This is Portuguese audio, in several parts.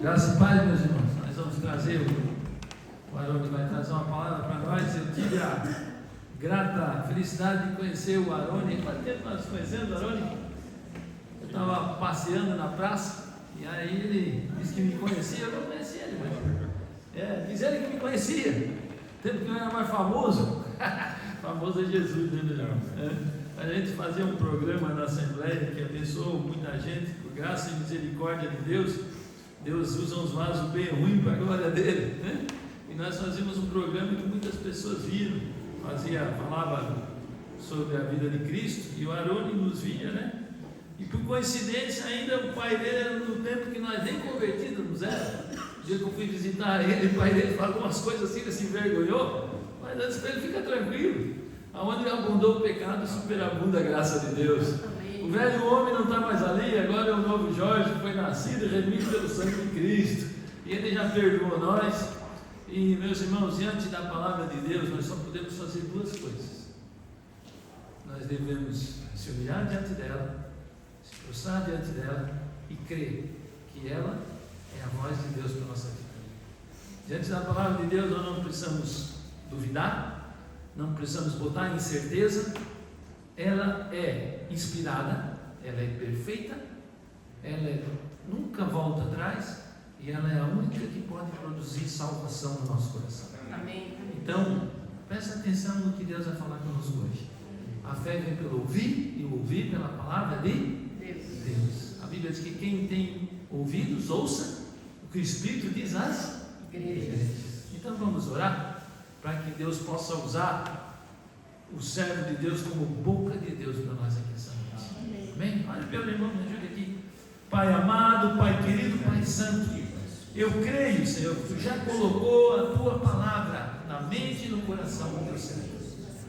Graças e paz, meus irmãos. Nós vamos trazer, o Aroni vai trazer uma palavra para nós. Eu tive a grata felicidade de conhecer o Aroni. Quanto tempo nós conhecemos o Aroni? Eu estava passeando na praça e aí ele disse que me conhecia. Eu não conhecia ele, mas diz ele que me conhecia. Tempo que eu era mais famoso. Famoso é Jesus, né, meus irmãos? A gente fazia um programa na Assembleia que abençoou muita gente, por graça e misericórdia de Deus. Deus usa uns vasos bem ruins para a glória dele, né? E nós fazíamos um programa que muitas pessoas viram, falava sobre a vida de Cristo, e o Aroni nos via, né? E por coincidência ainda o pai dele era no tempo que nós nem convertidos era. O dia que eu fui visitar ele, o pai dele falou umas coisas assim, ele se envergonhou, mas antes para ele fica tranquilo, aonde abundou o pecado, superabunda a graça de Deus. O velho homem não está mais ali, agora é o novo Jorge, que foi nascido e remido pelo sangue de Cristo, e ele já perdoou nós. E meus irmãos, diante da palavra de Deus, nós só podemos fazer duas coisas. Nós devemos se humilhar diante dela, se prostrar diante dela e crer que ela é a voz de Deus para a nossa vida. Diante da palavra de Deus, nós não precisamos duvidar, não precisamos botar incerteza. Ela é inspirada, ela é perfeita, ela nunca volta atrás e ela é a única que pode produzir salvação no nosso coração. Amém. Então, presta atenção no que Deus vai falar conosco hoje. A fé vem pelo ouvir e o ouvir pela palavra de Deus. A Bíblia diz que quem tem ouvidos, ouça o que o Espírito diz às igrejas. Então vamos orar para que Deus possa usar o servo de Deus como boca de Deus para nós aqui essa noite. Amém? Olha, meu irmão, me ajude aqui. Pai amado, Pai querido, Pai santo, eu creio, Senhor, que Tu já colocou a Tua palavra na mente e no coração do Teu servo.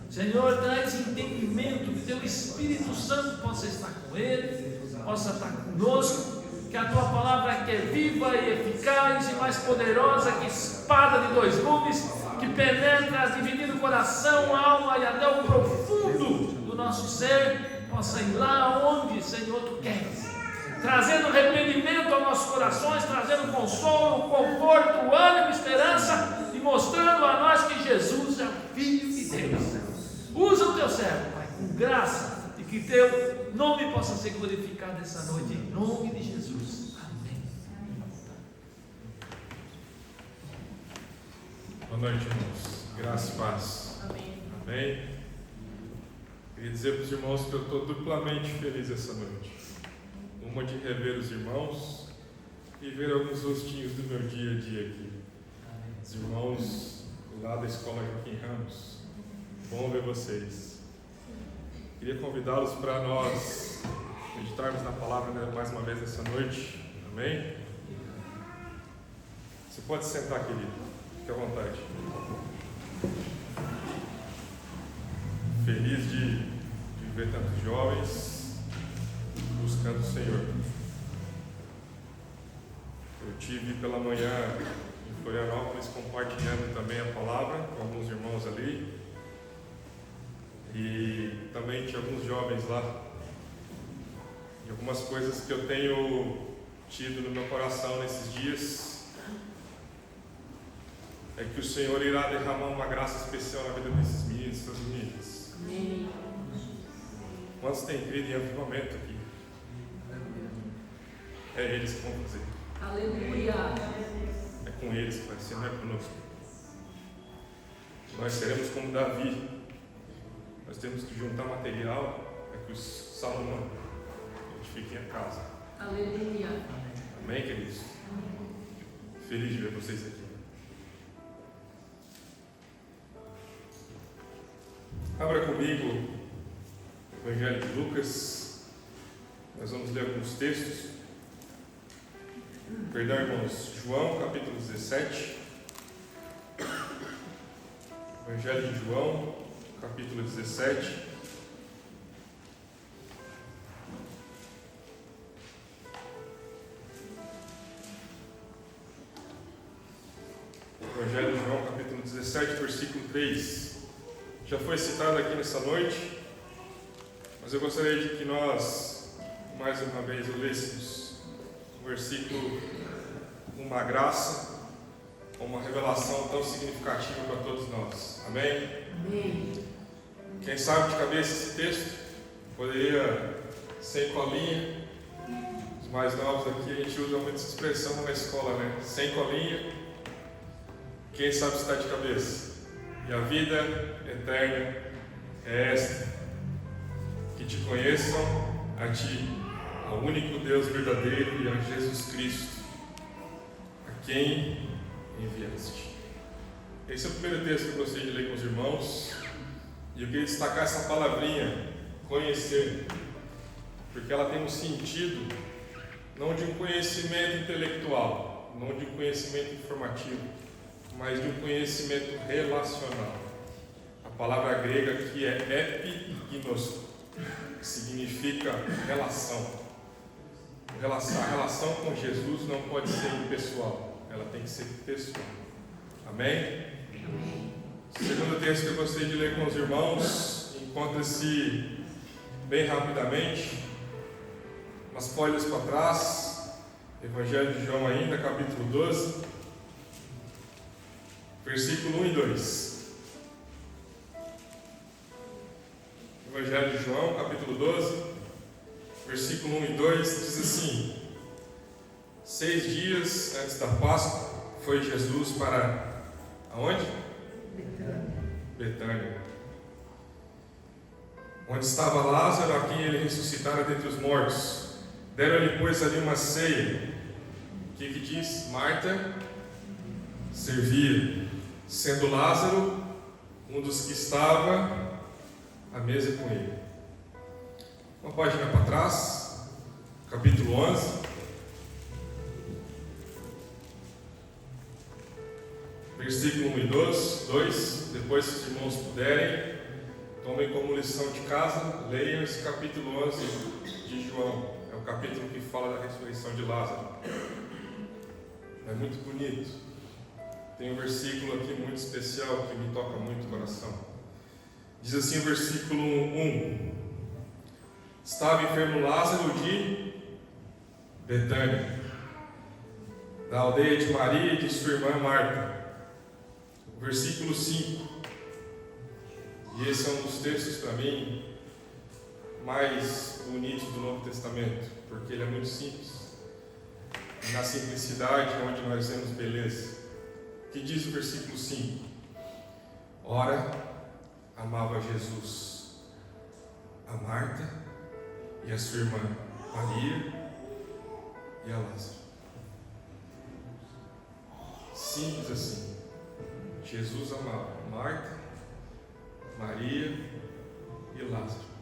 Senhor, traz entendimento, que Teu Espírito Santo possa estar com ele, possa estar conosco, que a Tua palavra que é viva e eficaz e mais poderosa que espada de dois gumes, que penetra, dividindo o coração, a alma e até o profundo do nosso ser, possa ir lá onde, Senhor, Tu queres, trazendo arrependimento aos nossos corações, trazendo consolo, conforto, ânimo, esperança, e mostrando a nós que Jesus é o Filho de Deus. Usa o Teu servo, Pai, com graça, e que Teu nome possa ser glorificado essa noite, em nome de Jesus. Amém. Boa noite, irmãos. Graça e paz. Amém. Amém. Queria dizer para os irmãos que eu estou duplamente feliz essa noite. Uma de rever os irmãos e ver alguns rostinhos do meu dia a dia aqui. Os irmãos lá da escola Joaquim Ramos. Bom ver vocês. Queria convidá-los para nós meditarmos na palavra mais uma vez essa noite. Amém? Você pode sentar, querido. Fique à vontade. Feliz de ver tantos jovens buscando o Senhor. Eu tive pela manhã em Florianópolis compartilhando também a palavra com alguns irmãos ali. E também tinha alguns jovens lá. E algumas coisas que eu tenho tido no meu coração nesses dias é que o Senhor irá derramar uma graça especial na vida desses meninos e dessas meninas. Amém. Quantos têm crido em avivamento aqui? É eles que vão fazer. Aleluia. É com eles que vai ser, não é conosco. Nós seremos como Davi. Nós temos que juntar material para que os Salomão edifiquem a casa. Aleluia. Amém, queridos? Feliz de ver vocês aqui. Abra comigo o Evangelho de Lucas. Nós vamos ler alguns textos. Perdão, irmãos. João, capítulo 17. Evangelho de João, capítulo 17. Evangelho de João, capítulo 17, versículo 3. Já foi citado aqui nessa noite, mas eu gostaria de que nós, mais uma vez, lêssemos o versículo 1 uma graça, uma revelação tão significativa para todos nós. Amém? Amém. Quem sabe de cabeça esse texto? Poderia sem colinha. Os mais novos aqui, a gente usa muito essa expressão na escola, né? Sem colinha. Quem sabe se está de cabeça? E a vida eterna é esta: que te conheçam a ti, ao único Deus verdadeiro, e a Jesus Cristo, a quem enviaste. Esse é o primeiro texto que eu gostaria de ler com os irmãos, e eu queria destacar essa palavrinha, conhecer, porque ela tem um sentido não de um conhecimento intelectual, não de um conhecimento informativo, mas de um conhecimento relacional. A palavra grega aqui é epignosko, que significa relação. A relação com Jesus não pode ser impessoal, ela tem que ser pessoal. Amém? O segundo texto que eu gostaria de ler com os irmãos encontra-se bem rapidamente umas folhas para trás, Evangelho de João ainda, capítulo 12, versículo 1 e 2. Evangelho de João, capítulo 12, versículo 1 e 2, diz assim: 6 dias antes da Páscoa, foi Jesus para aonde? Betânia, onde estava Lázaro, a quem ele ressuscitara dentre os mortos. Deram-lhe, pois, ali uma ceia. O que diz? Marta servia, sendo Lázaro um dos que estava à mesa com ele. Uma página para trás, capítulo 11, versículo 1 e 2. Depois, se os irmãos puderem, tomem como lição de casa, leiam esse capítulo 11 de João. É o capítulo que fala da ressurreição de Lázaro. É muito bonito. Tem um versículo aqui muito especial que me toca muito o coração. Diz assim o versículo 1: Estava enfermo Lázaro de Betânia, da aldeia de Maria e de sua irmã Marta. O versículo 5, e esse é um dos textos para mim mais bonitos do Novo Testamento, porque ele é muito simples, e na simplicidade é onde nós vemos beleza. Que diz o versículo 5: Ora, amava Jesus a Marta e a sua irmã Maria e a Lázaro. Simples assim. Jesus amava Marta, Maria e Lázaro.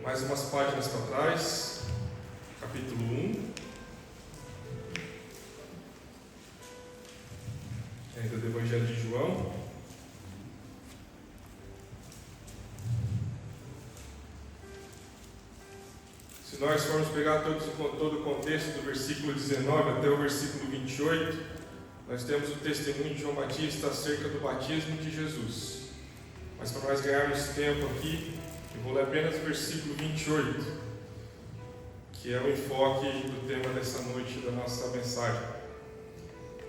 Mais umas páginas para trás, capítulo 1, ainda do Evangelho de João. Se nós formos pegar todo o contexto do versículo 19 até o versículo 28, nós temos o testemunho de João Batista acerca do batismo de Jesus. Mas para nós ganharmos tempo aqui, eu vou ler apenas o versículo 28, que é o enfoque do tema dessa noite da nossa mensagem.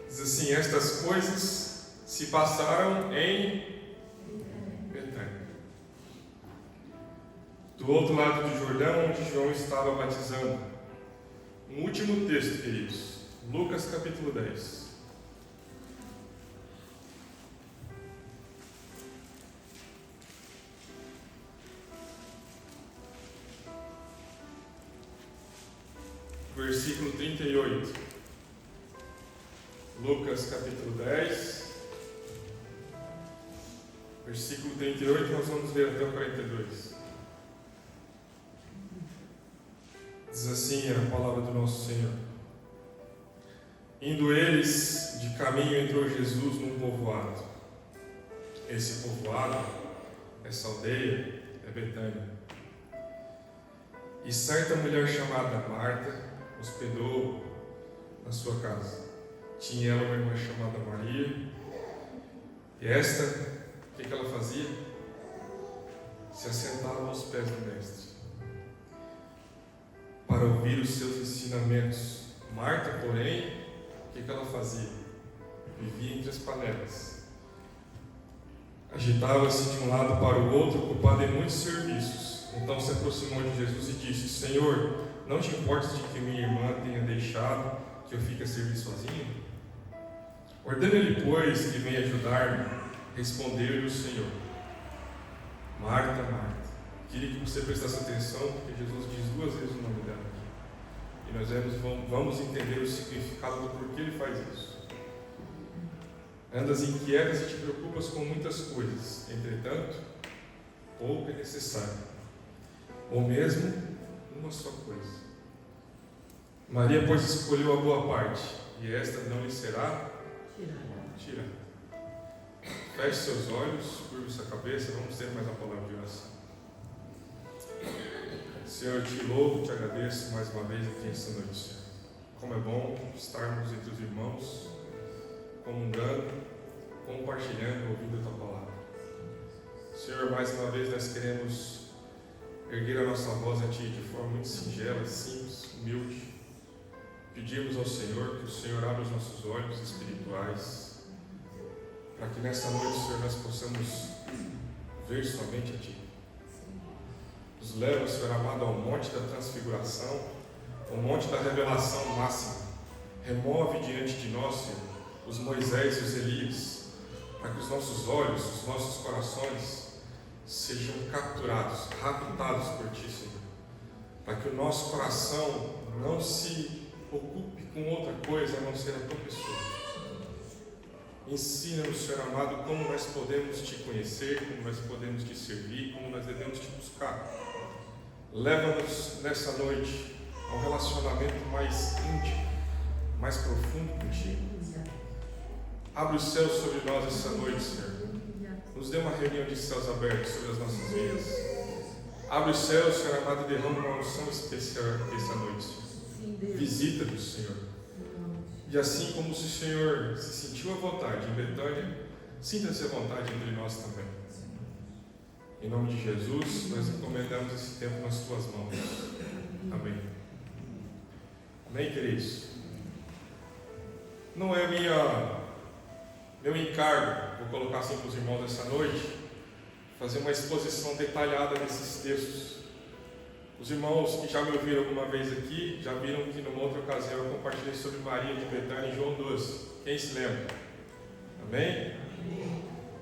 Diz assim: estas coisas se passaram em Betânia, do outro lado do Jordão, onde João estava batizando. Um último texto, queridos, Lucas capítulo 10. Versículo 38. Lucas capítulo 10, versículo 38, nós vamos ler até o 42. Diz assim a palavra do nosso Senhor: Indo eles de caminho, entrou Jesus num povoado. Esse povoado, essa aldeia, é Betânia. E certa mulher chamada Marta hospedou na sua casa. Tinha ela uma irmã chamada Maria, e esta, o que ela fazia? Se assentava aos pés do Mestre, para ouvir os seus ensinamentos. Marta, porém, o que ela fazia? Vivia entre as panelas. Agitava-se de um lado para o outro, ocupada em muitos serviços. Então se aproximou de Jesus e disse: Senhor, não te importas de que minha irmã tenha deixado que eu fique a servir sozinho? Ordena-lhe, pois, que venha ajudar-me. Respondeu-lhe o Senhor: Marta, Marta. Queria que você prestasse atenção, porque Jesus diz 2 vezes o nome dela aqui. E nós vamos entender o significado do porquê ele faz isso. Andas inquietas e te preocupas com muitas coisas, entretanto, pouco é necessário, ou mesmo uma só coisa. Maria, pois, escolheu a boa parte, e esta não lhe será tirada. Feche seus olhos, curve sua cabeça, vamos ter mais uma palavra de oração. Senhor, eu te louvo, te agradeço mais uma vez aqui esta noite, Senhor. Como é bom estarmos entre os irmãos, comungando, compartilhando, ouvindo a tua palavra. Senhor, mais uma vez nós queremos erguer a nossa voz a ti de forma muito singela, simples, humilde. Pedimos ao Senhor que o Senhor abra os nossos olhos espirituais, para que nesta noite, Senhor, nós possamos ver somente a ti. Nos leva, Senhor amado, ao monte da transfiguração, ao monte da revelação máxima. Remove diante de nós, Senhor, os Moisés e os Elias, para que os nossos olhos, os nossos corações sejam capturados, raptados por ti, Senhor. Para que o nosso coração não se ocupe com outra coisa a não ser a tua pessoa. Ensina-nos, Senhor amado, como nós podemos te conhecer, como nós podemos te servir, como nós devemos te buscar. Leva-nos nessa noite a um relacionamento mais íntimo, mais profundo contigo. Abre os céus sobre nós essa noite, Senhor. Nos dê uma reunião de céus abertos sobre as nossas vidas. Abre os céus, Senhor amado, e derrama uma unção especial essa noite, Senhor. Visita-nos, Senhor. E assim como se o Senhor se sentiu à vontade em Betânia, sinta-se à vontade entre nós também. Em nome de Jesus, nós encomendamos esse tempo nas tuas mãos. Amém. Amém, queridos? Não é meu encargo, vou colocar assim para os irmãos essa noite, fazer uma exposição detalhada desses textos. Os irmãos que já me ouviram alguma vez aqui, já viram que numa outra ocasião eu compartilhei sobre Maria de Betânia em João 12. Quem se lembra? Amém?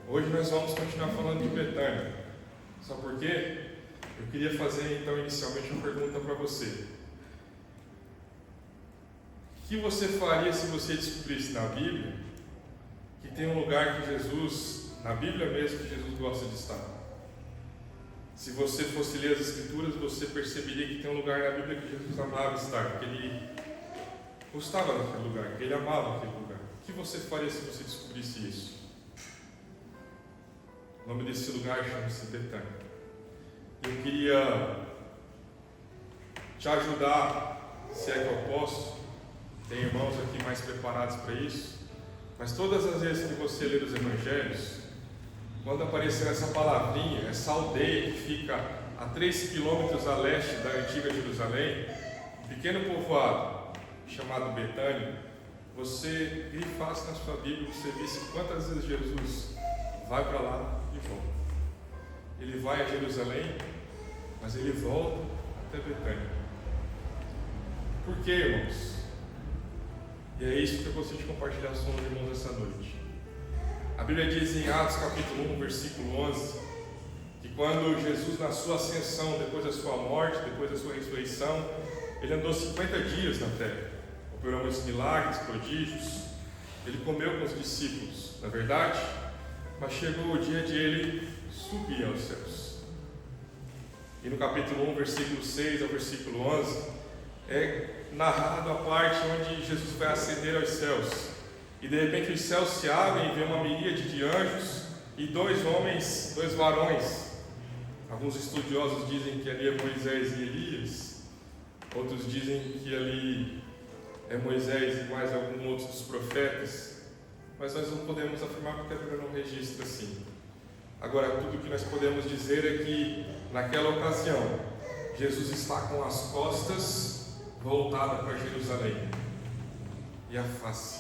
Hoje nós vamos continuar falando de Betânia. Sabe por quê? Eu queria fazer então inicialmente uma pergunta para você. O que você faria se você descobrisse na Bíblia que tem um lugar que Jesus, na Bíblia mesmo, que Jesus gosta de estar? Se você fosse ler as Escrituras, você perceberia que tem um lugar na Bíblia que Jesus amava estar, que ele gostava daquele lugar, que ele amava aquele lugar. O que você faria se você descobrisse isso? O nome desse lugar chama-se Betânia. Eu queria te ajudar, se é que eu posso. Tem irmãos aqui mais preparados para isso. Mas todas as vezes que você ler os Evangelhos, quando aparecer essa palavrinha, essa aldeia que fica a 3 quilômetros a leste da antiga Jerusalém, um pequeno povoado chamado Betânia, você grifasse na sua Bíblia, você visse quantas vezes Jesus vai para lá e volta. Ele vai a Jerusalém, mas ele volta até Betânia. Por quê, irmãos? E é isso que eu gostaria de compartilhar com os irmãos essa noite. A Bíblia diz em Atos capítulo 1, versículo 11, que quando Jesus, na sua ascensão, depois da sua morte, depois da sua ressurreição, ele andou 50 dias na terra, operou muitos milagres, prodígios, ele comeu com os discípulos, na verdade, mas chegou o dia de ele subir aos céus. E no capítulo 1, versículo 6 ao versículo 11, é narrado a parte onde Jesus vai ascender aos céus. E de repente os céus se abrem e vê uma miríade de anjos e dois varões. Alguns estudiosos dizem que ali é Moisés e Elias. Outros dizem que ali é Moisés e mais algum outro dos profetas. Mas nós não podemos afirmar porque a Bíblia não registra assim. Agora, tudo que nós podemos dizer é que naquela ocasião Jesus está com as costas voltadas para Jerusalém. e a face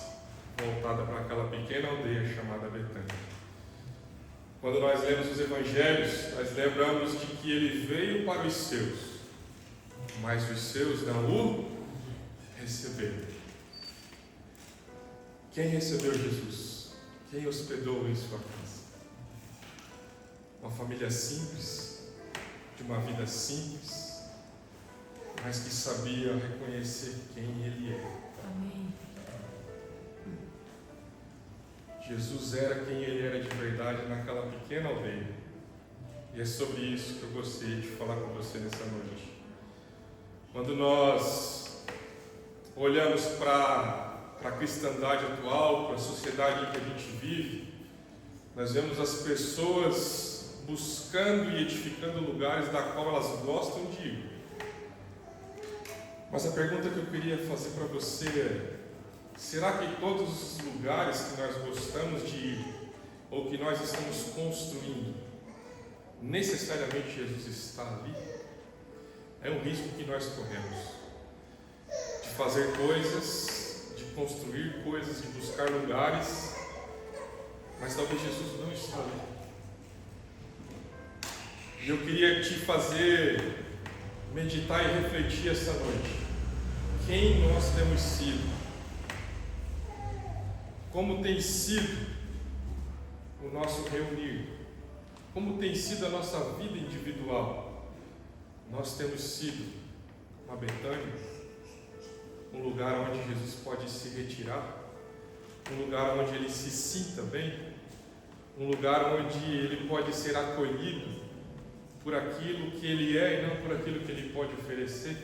voltada para aquela pequena aldeia chamada Betânia. Quando nós lemos os evangelhos, nós lembramos de que ele veio para os seus, mas os seus não o receberam. Quem recebeu Jesus? Quem hospedou em sua casa? Uma família simples, de uma vida simples, mas que sabia reconhecer quem ele é. Amém. Jesus era quem ele era de verdade naquela pequena aldeia. E é sobre isso que eu gostaria de falar com você nessa noite. Quando nós olhamos para a cristandade atual, para a sociedade em que a gente vive, nós vemos as pessoas buscando e edificando lugares da qual elas gostam de ir. Mas a pergunta que eu queria fazer para você é: será que todos os lugares que nós gostamos de ir, ou que nós estamos construindo, necessariamente Jesus está ali? É um risco que nós corremos, de fazer coisas, de construir coisas, de buscar lugares, mas talvez Jesus não está ali. E eu queria te fazer meditar e refletir essa noite. Quem nós temos sido? Como tem sido o nosso reunir? Como tem sido a nossa vida individual? Nós temos sido uma Betânia, um lugar onde Jesus pode se retirar, um lugar onde ele se sinta bem, um lugar onde ele pode ser acolhido por aquilo que ele é e não por aquilo que ele pode oferecer.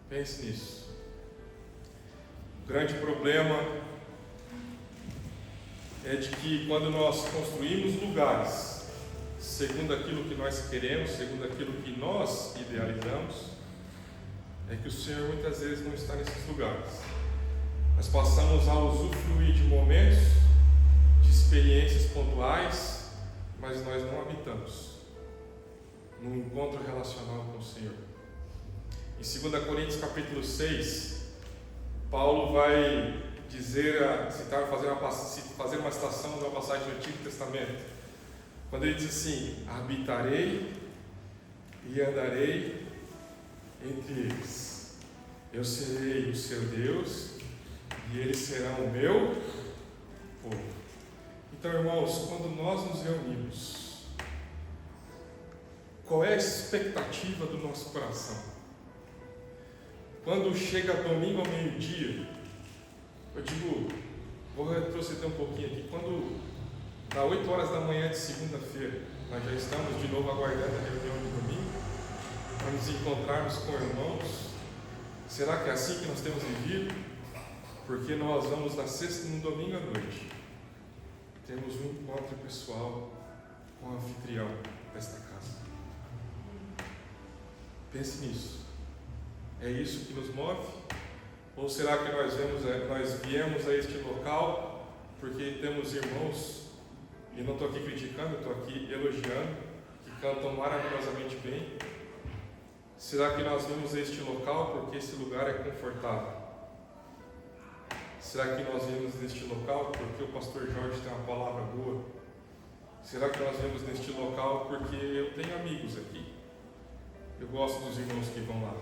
Pense nisso. O grande problema é de que quando nós construímos lugares segundo aquilo que nós queremos, segundo aquilo que nós idealizamos, é que o Senhor muitas vezes não está nesses lugares. Nós passamos a usufruir de momentos, de experiências pontuais, mas nós não habitamos num encontro relacional com o Senhor. Em 2 Coríntios capítulo 6, Paulo vai fazer uma citação de uma passagem do Antigo Testamento, quando ele diz assim: habitarei e andarei entre eles, eu serei o seu Deus e eles serão o meu povo. Então, irmãos, quando nós nos reunimos, qual é a expectativa do nosso coração? Quando chega domingo ao meio-dia, eu digo, vou retroceder um pouquinho aqui. Quando dá 8 horas da manhã de segunda-feira, nós já estamos de novo aguardando a reunião de domingo, para nos encontrarmos com irmãos. Será que é assim que nós temos vivido? Porque nós vamos na sexta e no domingo à noite, temos um encontro pessoal com o anfitrião desta casa. Pense nisso. É isso que nos move? Ou será que nós viemos a este local porque temos irmãos, e não estou aqui criticando, estou aqui elogiando, que cantam maravilhosamente bem? Será que nós viemos a este local porque esse lugar é confortável? Será que nós viemos neste local porque o pastor Jorge tem uma palavra boa? Será que nós viemos neste local porque eu tenho amigos aqui? Eu gosto dos irmãos que vão lá.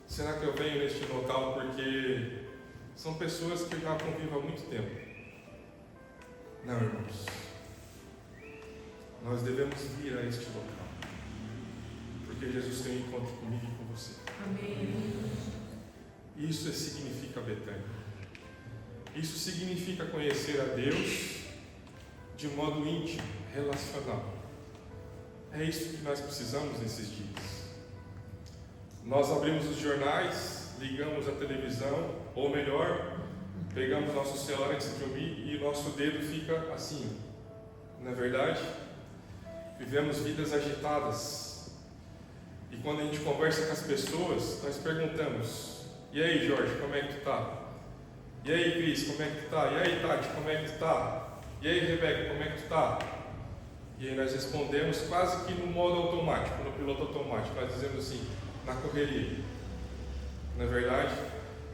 Será que eu venho neste local porque são pessoas que eu já convivo há muito tempo? Não, irmãos. Nós devemos vir a este local, porque Jesus tem um encontro comigo e com você. Amém. Isso significa Betânia. Isso significa conhecer a Deus de modo íntimo, relacional. É isso que nós precisamos nesses dias. Nós abrimos os jornais, ligamos a televisão, ou melhor, pegamos nosso celular antes de dormir e o nosso dedo fica assim. Não é verdade? Vivemos vidas agitadas. E quando a gente conversa com as pessoas, nós perguntamos: e aí, Jorge, como é que tu tá? E aí, Cris, como é que tu tá? E aí, Tati, como é que tu tá? E aí, Rebeca, como é que tu tá? E aí nós respondemos quase que no modo automático, no piloto automático. Nós dizemos assim, na correria. Não é verdade?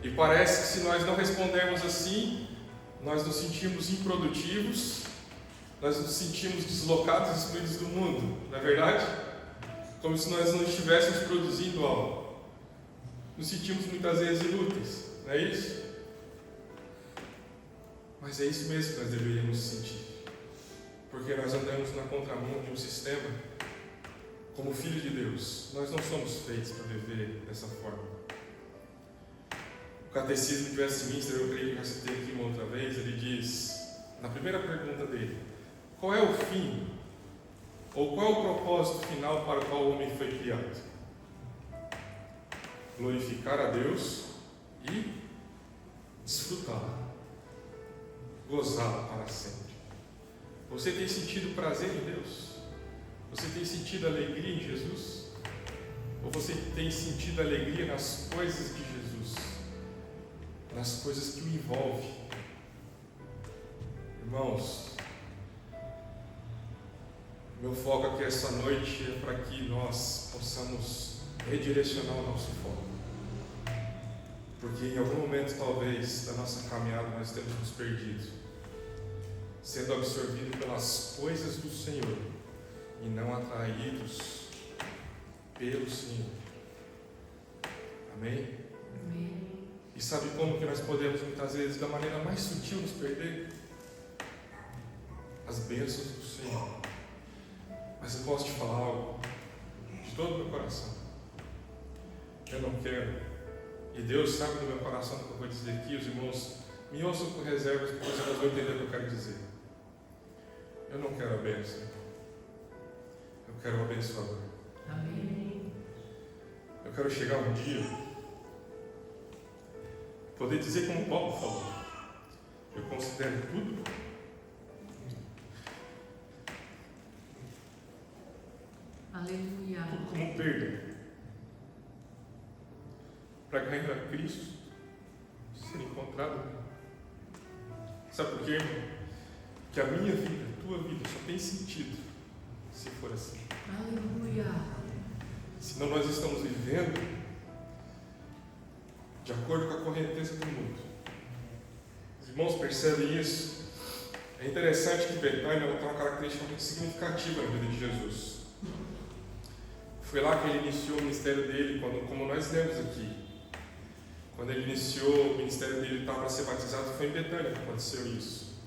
E parece que se nós não respondermos assim, nós nos sentimos improdutivos, nós nos sentimos deslocados e excluídos do mundo, não é verdade? Como se nós não estivéssemos produzindo algo. Nos sentimos muitas vezes inúteis, não é isso? Mas é isso mesmo que nós deveríamos sentir. Porque nós andamos na contramão de um sistema. Como filhos de Deus, nós não somos feitos para viver dessa forma. O Catecismo de Westminster, eu creio que já citei aqui uma outra vez, ele diz, na primeira pergunta dele, qual é o fim, ou qual é o propósito final para o qual o homem foi criado? Glorificar a Deus e desfrutá-lo, gozá-lo para sempre. Você tem sentido prazer em Deus? Você tem sentido alegria em Jesus? Ou você tem sentido alegria nas coisas de Jesus? Nas coisas que o envolvem? Irmãos, meu foco aqui essa noite é para que nós possamos redirecionar o nosso foco. Porque em algum momento, talvez, da nossa caminhada, nós temos nos perdido, sendo absorvidos pelas coisas do Senhor e não atraídos pelo Senhor. Amém? Amém. E sabe como que nós podemos, muitas vezes, da maneira mais sutil, nos perder? As bênçãos do Senhor. Mas eu posso te falar algo de todo o meu coração. Eu não quero, e Deus sabe do meu coração o que eu vou dizer aqui, os irmãos me ouçam com reservas, porque vocês vão entender o que eu quero dizer. Eu não quero a bênção, eu quero o abençoador. Amém. Eu quero chegar um dia, poder dizer como Paulo falou, eu considero tudo Aleluia. como perda, para ganhar a Cristo, ser encontrado. Sabe por quê, irmão? Que a minha vida, a tua vida, só tem sentido se for assim. Aleluia. Senão nós estamos vivendo de acordo com a correnteza do mundo. Os irmãos percebem isso? É interessante que Betânia tem uma característica muito significativa na vida de Jesus. Foi lá que ele iniciou o ministério dele, como nós lemos aqui. Quando ele iniciou o ministério dele, estava para ser batizado, foi em Betânia que aconteceu isso.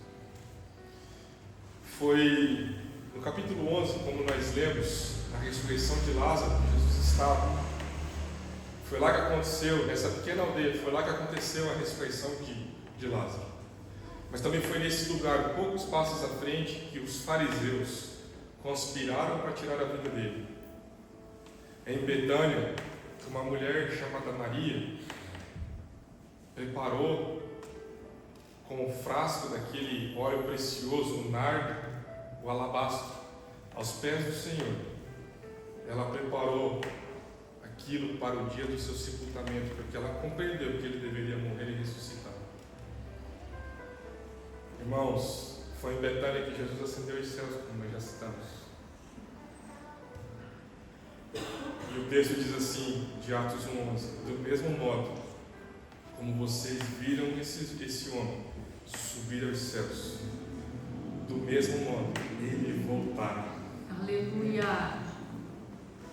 Foi no capítulo 11, como nós lemos, na ressurreição de Lázaro, Jesus estava. Foi lá que aconteceu, nessa pequena aldeia, foi lá que aconteceu a ressurreição de Lázaro. Mas também foi nesse lugar, poucos passos à frente, que os fariseus conspiraram para tirar a vida dele. Em Betânia, uma mulher chamada Maria preparou com um frasco daquele óleo precioso, o nardo, o alabastro, aos pés do Senhor. Ela preparou aquilo para o dia do seu sepultamento, porque ela compreendeu que ele deveria morrer e ressuscitar. Irmãos, foi em Betânia que Jesus ascendeu os céus, como nós já citamos. E o texto diz assim, de Atos 1:11, do mesmo modo como vocês viram esse homem subir aos céus, do mesmo modo ele voltará. Aleluia.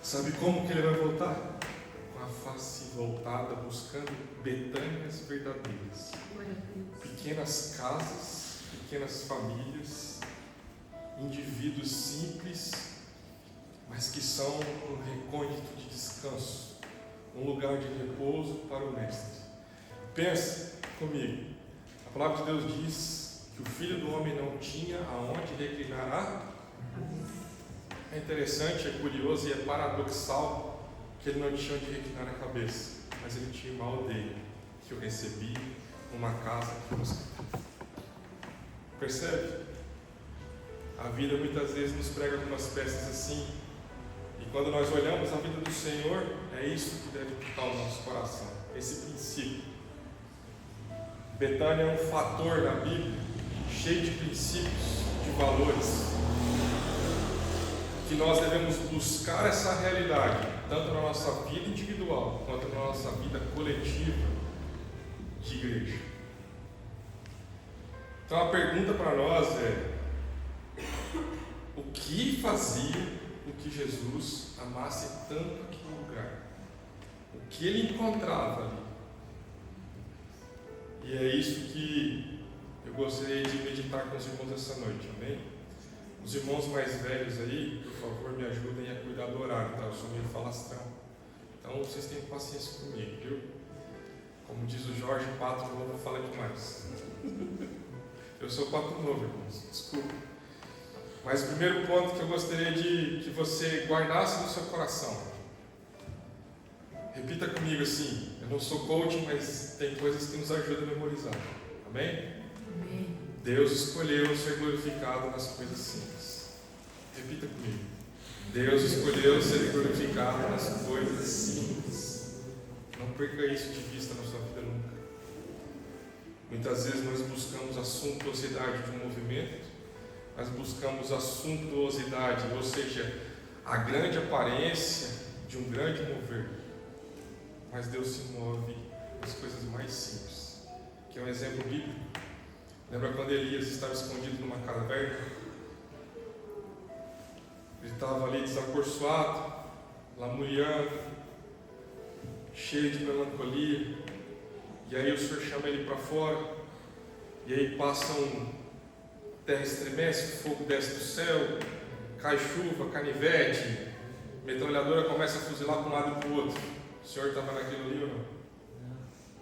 Sabe como que ele vai voltar? Com a face voltada, buscando Betânias verdadeiras. Glória a Deus. Pequenas casas, pequenas famílias, indivíduos simples, mas que são um recôndito de descanso, um lugar de repouso para o Mestre. Pense comigo, a palavra de Deus diz que o Filho do Homem não tinha aonde reclinar a. É interessante, é curioso e é paradoxal que ele não tinha onde reclinar a cabeça, mas ele tinha uma aldeia que eu recebi, uma casa que eu busquei. Percebe? A vida muitas vezes nos prega algumas peças assim, e quando nós olhamos a vida do Senhor, é isso que deve picar o nosso coração, esse princípio. Betânia é um fator na Bíblia cheio de princípios, de valores, que nós devemos buscar essa realidade, tanto na nossa vida individual, quanto na nossa vida coletiva, de igreja. Então a pergunta para nós é: o que fazia com que Jesus amasse tanto aquele lugar? O que ele encontrava ali? E é isso que eu gostaria de meditar com os irmãos essa noite, amém? Os irmãos mais velhos aí, por favor, me ajudem a cuidar do horário, tá? Eu sou meio falastrão. Então vocês tenham paciência comigo, viu? Como diz o Jorge, pato novo fala demais. Eu sou pato novo, irmãos, desculpa. Mas o primeiro ponto que eu gostaria de que você guardasse no seu coração. Repita comigo assim: eu não sou coach, mas tem coisas que nos ajudam a memorizar. Amém? Amém. Deus escolheu ser glorificado nas coisas simples. Repita comigo. Deus escolheu ser glorificado nas coisas simples. Não perca isso de vista na sua vida nunca. Muitas vezes nós buscamos a suntuosidade de um movimento, nós buscamos a suntuosidade, ou seja, a grande aparência de um grande mover. Mas Deus se move nas coisas mais simples. Que é um exemplo bíblico. Lembra quando Elias estava escondido numa caverna? Ele estava ali desacorçoado, lamuriando, cheio de melancolia. E aí o Senhor chama ele para fora. E aí passa terra estremece, fogo desce do céu, cai chuva, canivete, metralhadora começa a fuzilar para um lado e para o outro. O Senhor estava naquilo ali ou não?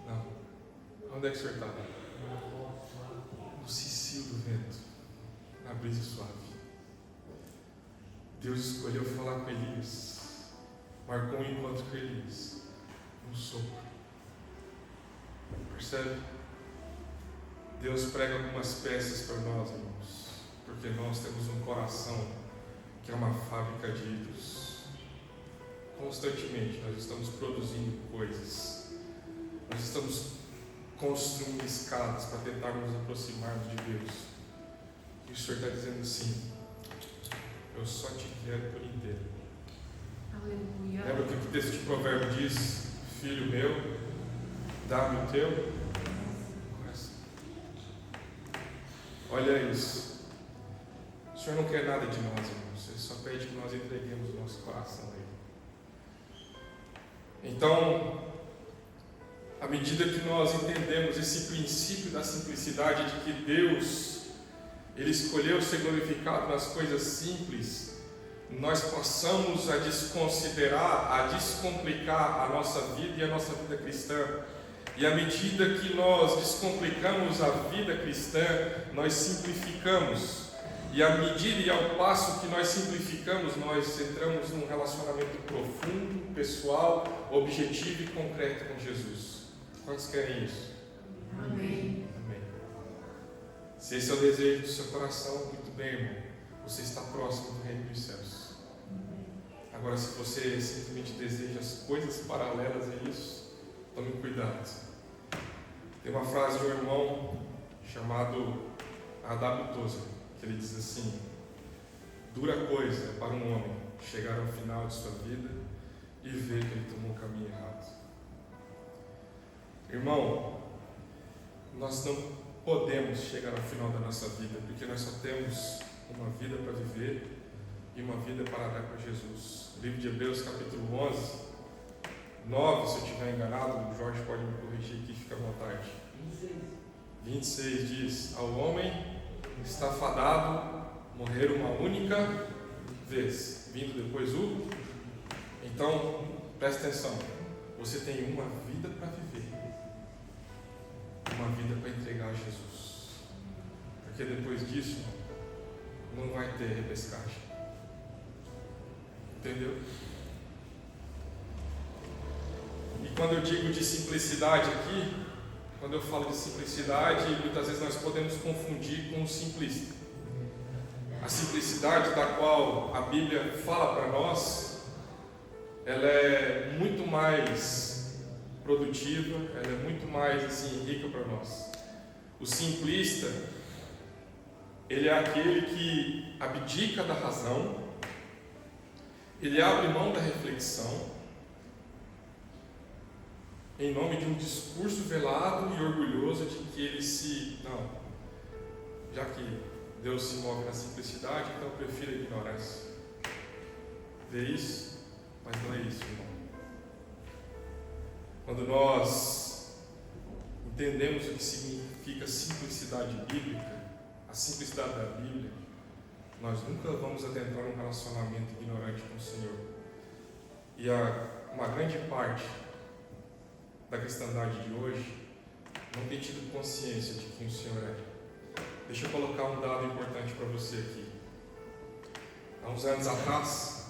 Não. Onde é que o Senhor estava? No cicio do vento, na brisa suave. Deus escolheu falar com Elias, marcou um encontro com Elias, um sopro. Percebe? Deus prega algumas peças para nós, irmãos, porque nós temos um coração que é uma fábrica de ídolos. Constantemente nós estamos produzindo coisas, nós estamos construindo escadas para tentar nos aproximarmos de Deus. E o Senhor está dizendo assim: eu só te quero por inteiro. Aleluia. Lembra o que o texto de Provérbio diz? Filho meu, dá-me o teu coração. Olha isso. O Senhor não quer nada de nós, irmãos. Ele só pede que nós entreguemos o nosso coração a Ele. Então, à medida que nós entendemos esse princípio da simplicidade, de que Deus, Ele escolheu ser glorificado nas coisas simples, nós passamos a desconsiderar, a descomplicar a nossa vida e a nossa vida cristã. E à medida que nós descomplicamos a vida cristã, nós simplificamos. E à medida e ao passo que nós simplificamos, nós entramos num relacionamento profundo, pessoal, objetivo e concreto com Jesus. Quantos querem isso? Amém. Amém. Se esse é o desejo do seu coração, muito bem, irmão. Você está próximo do reino dos céus. Agora, se você simplesmente deseja as coisas paralelas a isso, tome cuidado. Tem uma frase de um irmão chamado A.W. Tozer, que ele diz assim: dura coisa é para um homem chegar ao final de sua vida e ver que ele tomou um caminho errado. Irmão, nós não podemos chegar ao final da nossa vida, porque nós só temos uma vida para viver e uma vida para dar para Jesus. Livro de Hebreus, capítulo 11, 9, se eu estiver enganado, o Jorge pode me corrigir aqui, fica à vontade. 26 diz: ao homem está fadado morrer uma única vez, vindo depois o... Então, presta atenção, você tem uma vida para viver, uma vida para entregar a Jesus, porque depois disso não vai ter repescagem. Entendeu? E quando eu digo de simplicidade aqui, quando eu falo de simplicidade, muitas vezes nós podemos confundir com o simplista. A simplicidade da qual a Bíblia fala para nós, ela é muito mais produtiva, ela é muito mais assim, rica para nós. O simplista, ele é aquele que abdica da razão, ele abre mão da reflexão, em nome de um discurso velado e orgulhoso de que ele se... Não, já que Deus se move na simplicidade, então eu prefiro a ignorância. Vê isso, mas não é isso, irmão. Quando nós entendemos o que significa simplicidade bíblica, a simplicidade da Bíblia, nós nunca vamos adentrar um relacionamento ignorante com o Senhor. E uma grande parte da cristandade de hoje não tem tido consciência de quem o Senhor é. Deixa eu colocar um dado importante para você aqui. Há uns anos atrás,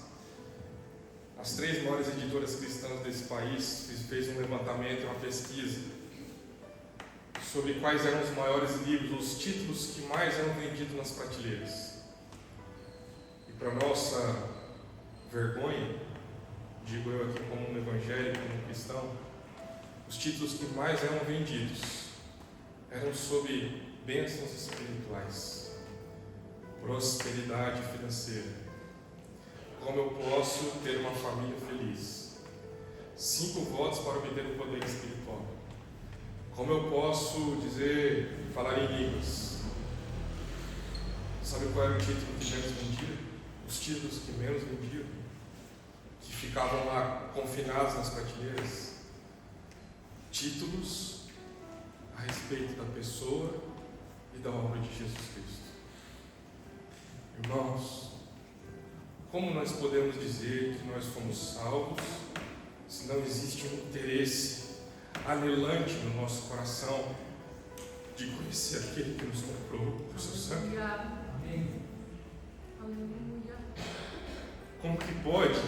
as 3 maiores editoras cristãs desse país fez um levantamento, uma pesquisa sobre quais eram os maiores livros, os títulos que mais eram vendidos nas prateleiras. E para nossa vergonha, digo eu aqui como um evangélico, como um cristão, os títulos que mais eram vendidos eram sobre bênçãos espirituais, prosperidade financeira, como eu posso ter uma família feliz, 5 votos para obter o poder espiritual, como eu posso falar em línguas. Sabe qual era o título que menos vendia? Os títulos que menos vendiam, que ficavam lá confinados nas prateleiras, títulos a respeito da pessoa e da obra de Jesus Cristo. Irmãos, como nós podemos dizer que nós fomos salvos se não existe um interesse anelante no nosso coração de conhecer aquele que nos comprou com o seu sangue? Amém. Aleluia. Como que pode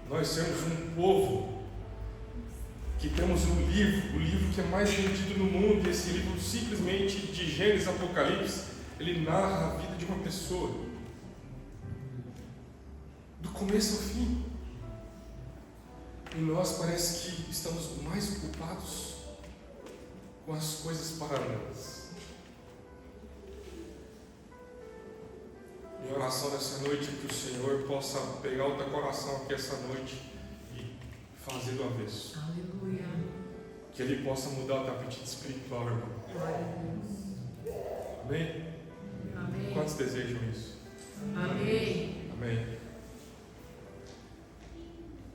nós sermos um povo que temos o livro que é mais vendido no mundo, e esse livro simplesmente de Gênesis e Apocalipse, ele narra a vida de uma pessoa, do começo ao fim, e nós parece que estamos mais ocupados com as coisas paralelas. Minha oração nessa noite é que o Senhor possa pegar o teu coração aqui essa noite e fazer do avesso. Aleluia. Que Ele possa mudar o teu apetite espiritual, irmão. Glória a Deus. Amém? Amém. Quantos desejam isso? Amém. Amém.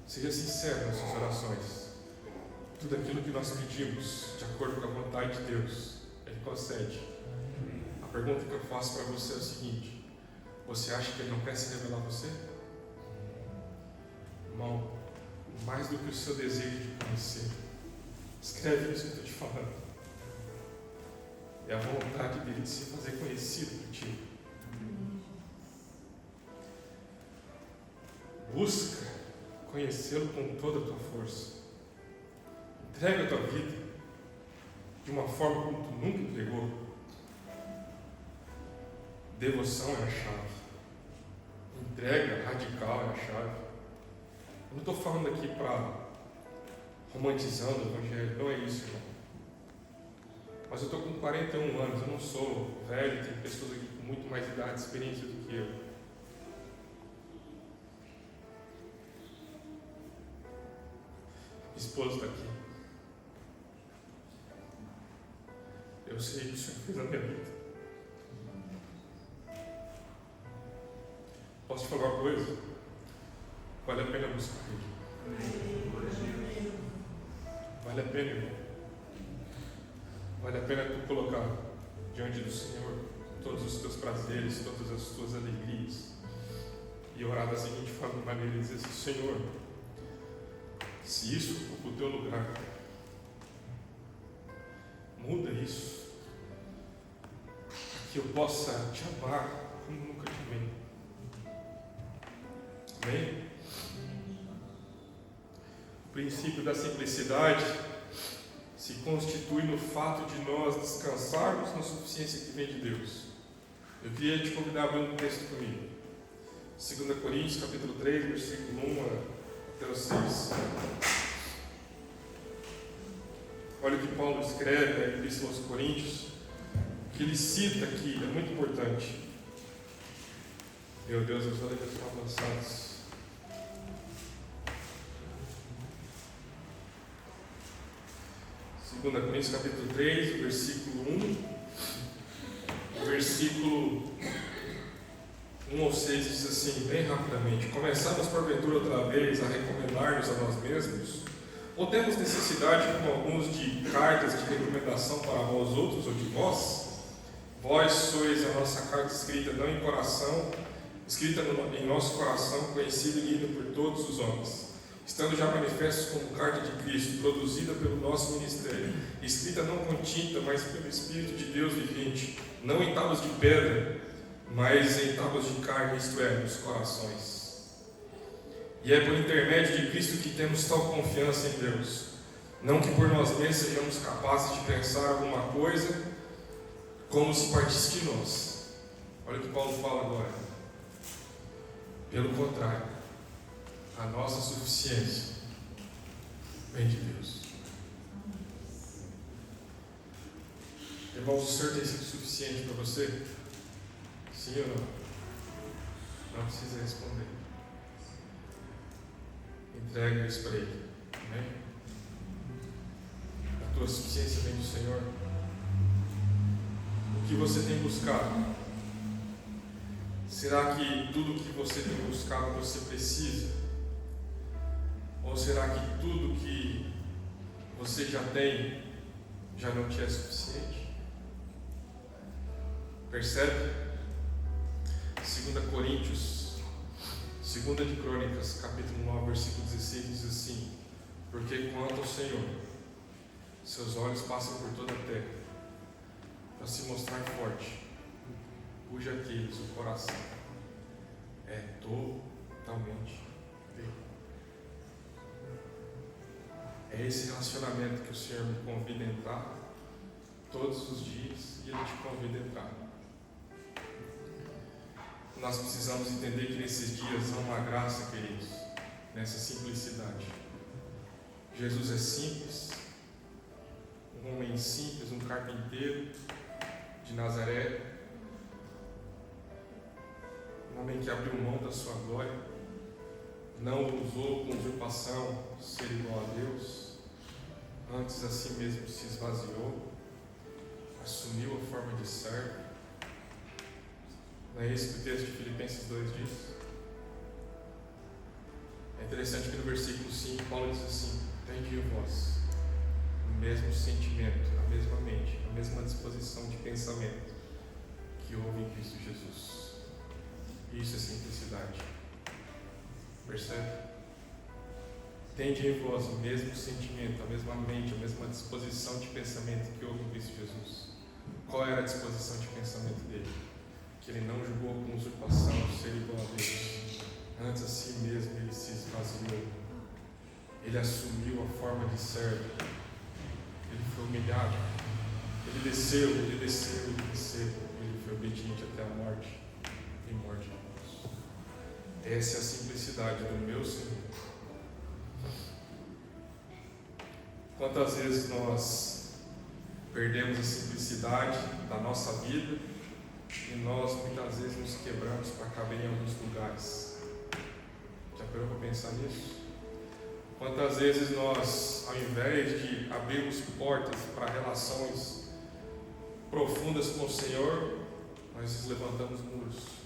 Seja sincero nas suas orações. Tudo aquilo que nós pedimos, de acordo com a vontade de Deus, Ele concede. A pergunta que eu faço para você é o seguinte: você acha que Ele não quer se revelar a você? Irmão, mais do que o seu desejo de conhecer, escreve isso que eu estou te falando. É a vontade dele de se fazer conhecido por ti. Busca conhecê-lo com toda a tua força. Entrega a tua vida de uma forma como tu nunca entregou. Devoção é a chave. Entrega radical é a chave. Eu não estou falando aqui para romantizando o Evangelho, não é isso, irmão. Mas eu estou com 41 anos, eu não sou velho, tem pessoas aqui com muito mais idade e experiência do que eu. Minha esposa está aqui. Eu sei o que o Senhor fez na minha vida. Posso te falar uma coisa? Vale a pena buscar Ele. Vale a pena, irmão. Vale a pena tu colocar diante do Senhor todos os teus prazeres, todas as tuas alegrias, e orar da seguinte maneira e dizer assim: Senhor, se isso ocupa o teu lugar, muda isso, para que eu possa te amar como nunca te amei. Amém? O princípio da simplicidade se constitui no fato de nós descansarmos na suficiência que vem de Deus. Eu queria te convidar a abrir um texto comigo. 2 Coríntios, capítulo 3, versículo 1 até o 6. Olha o que Paulo escreve na Epístola aos Coríntios, que ele cita aqui, é muito importante. Meu Deus, as orelhas estão avançadas. 2 Coríntios capítulo 3, versículo 1. O versículo 1 ao 6 diz assim, bem rapidamente: começamos porventura outra vez a recomendar-nos a nós mesmos? Ou temos necessidade, como alguns, de cartas de recomendação para vós outros ou de vós? Vós sois a nossa carta escrita não em coração, escrita em nosso coração, conhecida e lida por todos os homens, estando já manifestos como carta de Cristo, produzida pelo nosso ministério, escrita não com tinta, mas pelo Espírito de Deus vivente, não em tábuas de pedra, mas em tábuas de carne, isto é, nos corações. E é por intermédio de Cristo que temos tal confiança em Deus, não que por nós mesmos sejamos capazes de pensar alguma coisa como se partisse de nós. Olha o que Paulo fala agora. Pelo contrário, a nossa suficiência vem de Deus. Irmãos, o Senhor tem sido suficiente para você? Sim ou não? Não precisa responder. Entrega isso para Ele. Amém? A tua suficiência vem do Senhor. O que você tem buscado? Será que tudo o que você tem buscado você precisa? Ou será que tudo que você já tem já não te é suficiente? Percebe? 2 Coríntios, 2 de Crônicas, capítulo 9, versículo 16, diz assim: porque quanto ao Senhor, seus olhos passam por toda a terra, para se mostrar forte, cuja aqueles o coração é totalmente dele. É esse relacionamento que o Senhor me convida a entrar todos os dias, e Ele te convida a entrar. Nós precisamos entender que nesses dias há uma graça, queridos, nessa simplicidade. Jesus é simples, um homem simples, um carpinteiro de Nazaré, um homem que abriu mão da sua glória, não usou com usurpação ser igual a Deus, antes a si mesmo se esvaziou, assumiu a forma de servo. Não é isso que o texto de Filipenses 2 diz? É interessante que no versículo 5 Paulo diz assim: tende em vós o mesmo sentimento, a mesma mente, a mesma disposição de pensamento que houve em Cristo Jesus. Isso é simplicidade. Percebe? Tende em vós o mesmo sentimento, a mesma mente, a mesma disposição de pensamento que houve em Cristo Jesus. Qual era a disposição de pensamento dele? Que ele não julgou com usurpação ser igual a Deus. Antes a si mesmo ele se esvaziou. Ele assumiu a forma de servo. Ele foi humilhado. Ele desceu. Ele foi obediente até a morte. E morte de cruz. Essa é a simplicidade do meu Senhor. Quantas vezes nós perdemos a simplicidade da nossa vida e nós muitas vezes nos quebramos para caber em alguns lugares? Já parou para pensar nisso? Quantas vezes nós, ao invés de abrirmos portas para relações profundas com o Senhor, nós levantamos muros?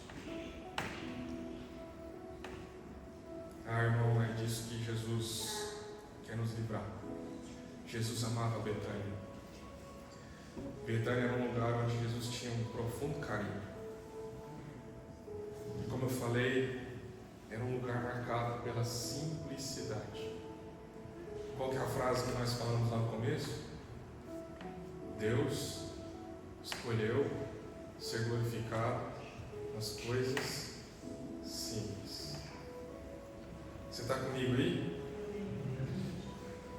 Irmão, é disso que Jesus quer nos livrar. Jesus amava Betânia. Betânia era um lugar onde Jesus tinha um profundo carinho. E como eu falei, era um lugar marcado pela simplicidade. Qual que é a frase que nós falamos lá no começo? Deus escolheu ser glorificado nas coisas simples. Você está comigo aí?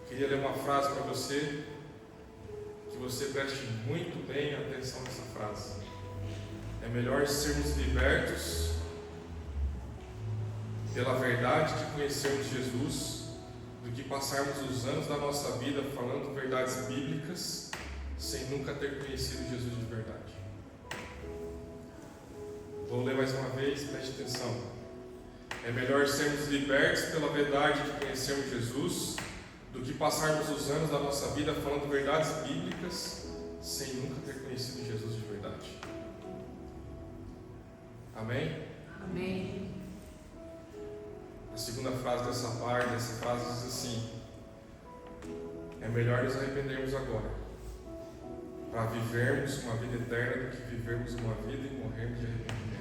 Queria ler uma frase para você, que você preste muito bem atenção nessa frase. É melhor sermos libertos pela verdade de conhecermos Jesus do que passarmos os anos da nossa vida falando verdades bíblicas sem nunca ter conhecido Jesus de verdade. Vou ler mais uma vez, preste atenção. É melhor sermos libertos pela verdade de conhecermos Jesus do que passarmos os anos da nossa vida falando verdades bíblicas sem nunca ter conhecido Jesus de verdade. Amém? Amém. A segunda frase dessa parte, dessa frase diz assim: é melhor nos arrependermos agora, para vivermos uma vida eterna, do que vivermos uma vida e morrermos de arrependimento.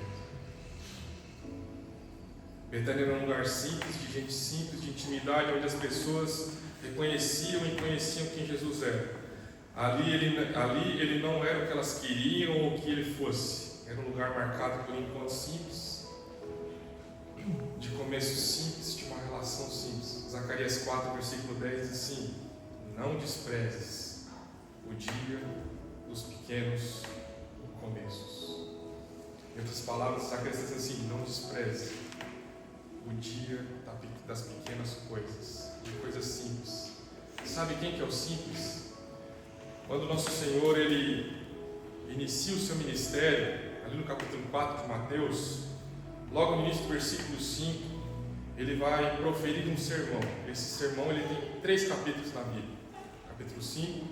Betânia era um lugar simples, de gente simples, de intimidade, onde as pessoas reconheciam e conheciam quem Jesus era. Ali ele não era o que elas queriam ou o que ele fosse. Era um lugar marcado por encontros simples, de começo simples, de uma relação simples. Zacarias 4, versículo 10 diz assim: não desprezes o dia dos pequenos começos. Em outras palavras, Zacarias diz assim: não despreze o dia das pequenas coisas, de coisas simples. Sabe quem que é o simples? Quando nosso Senhor ele inicia o seu ministério, ali no capítulo 4 de Mateus, logo no início do versículo 5, ele vai proferir um sermão. Esse sermão ele tem 3 capítulos na Bíblia: capítulo 5,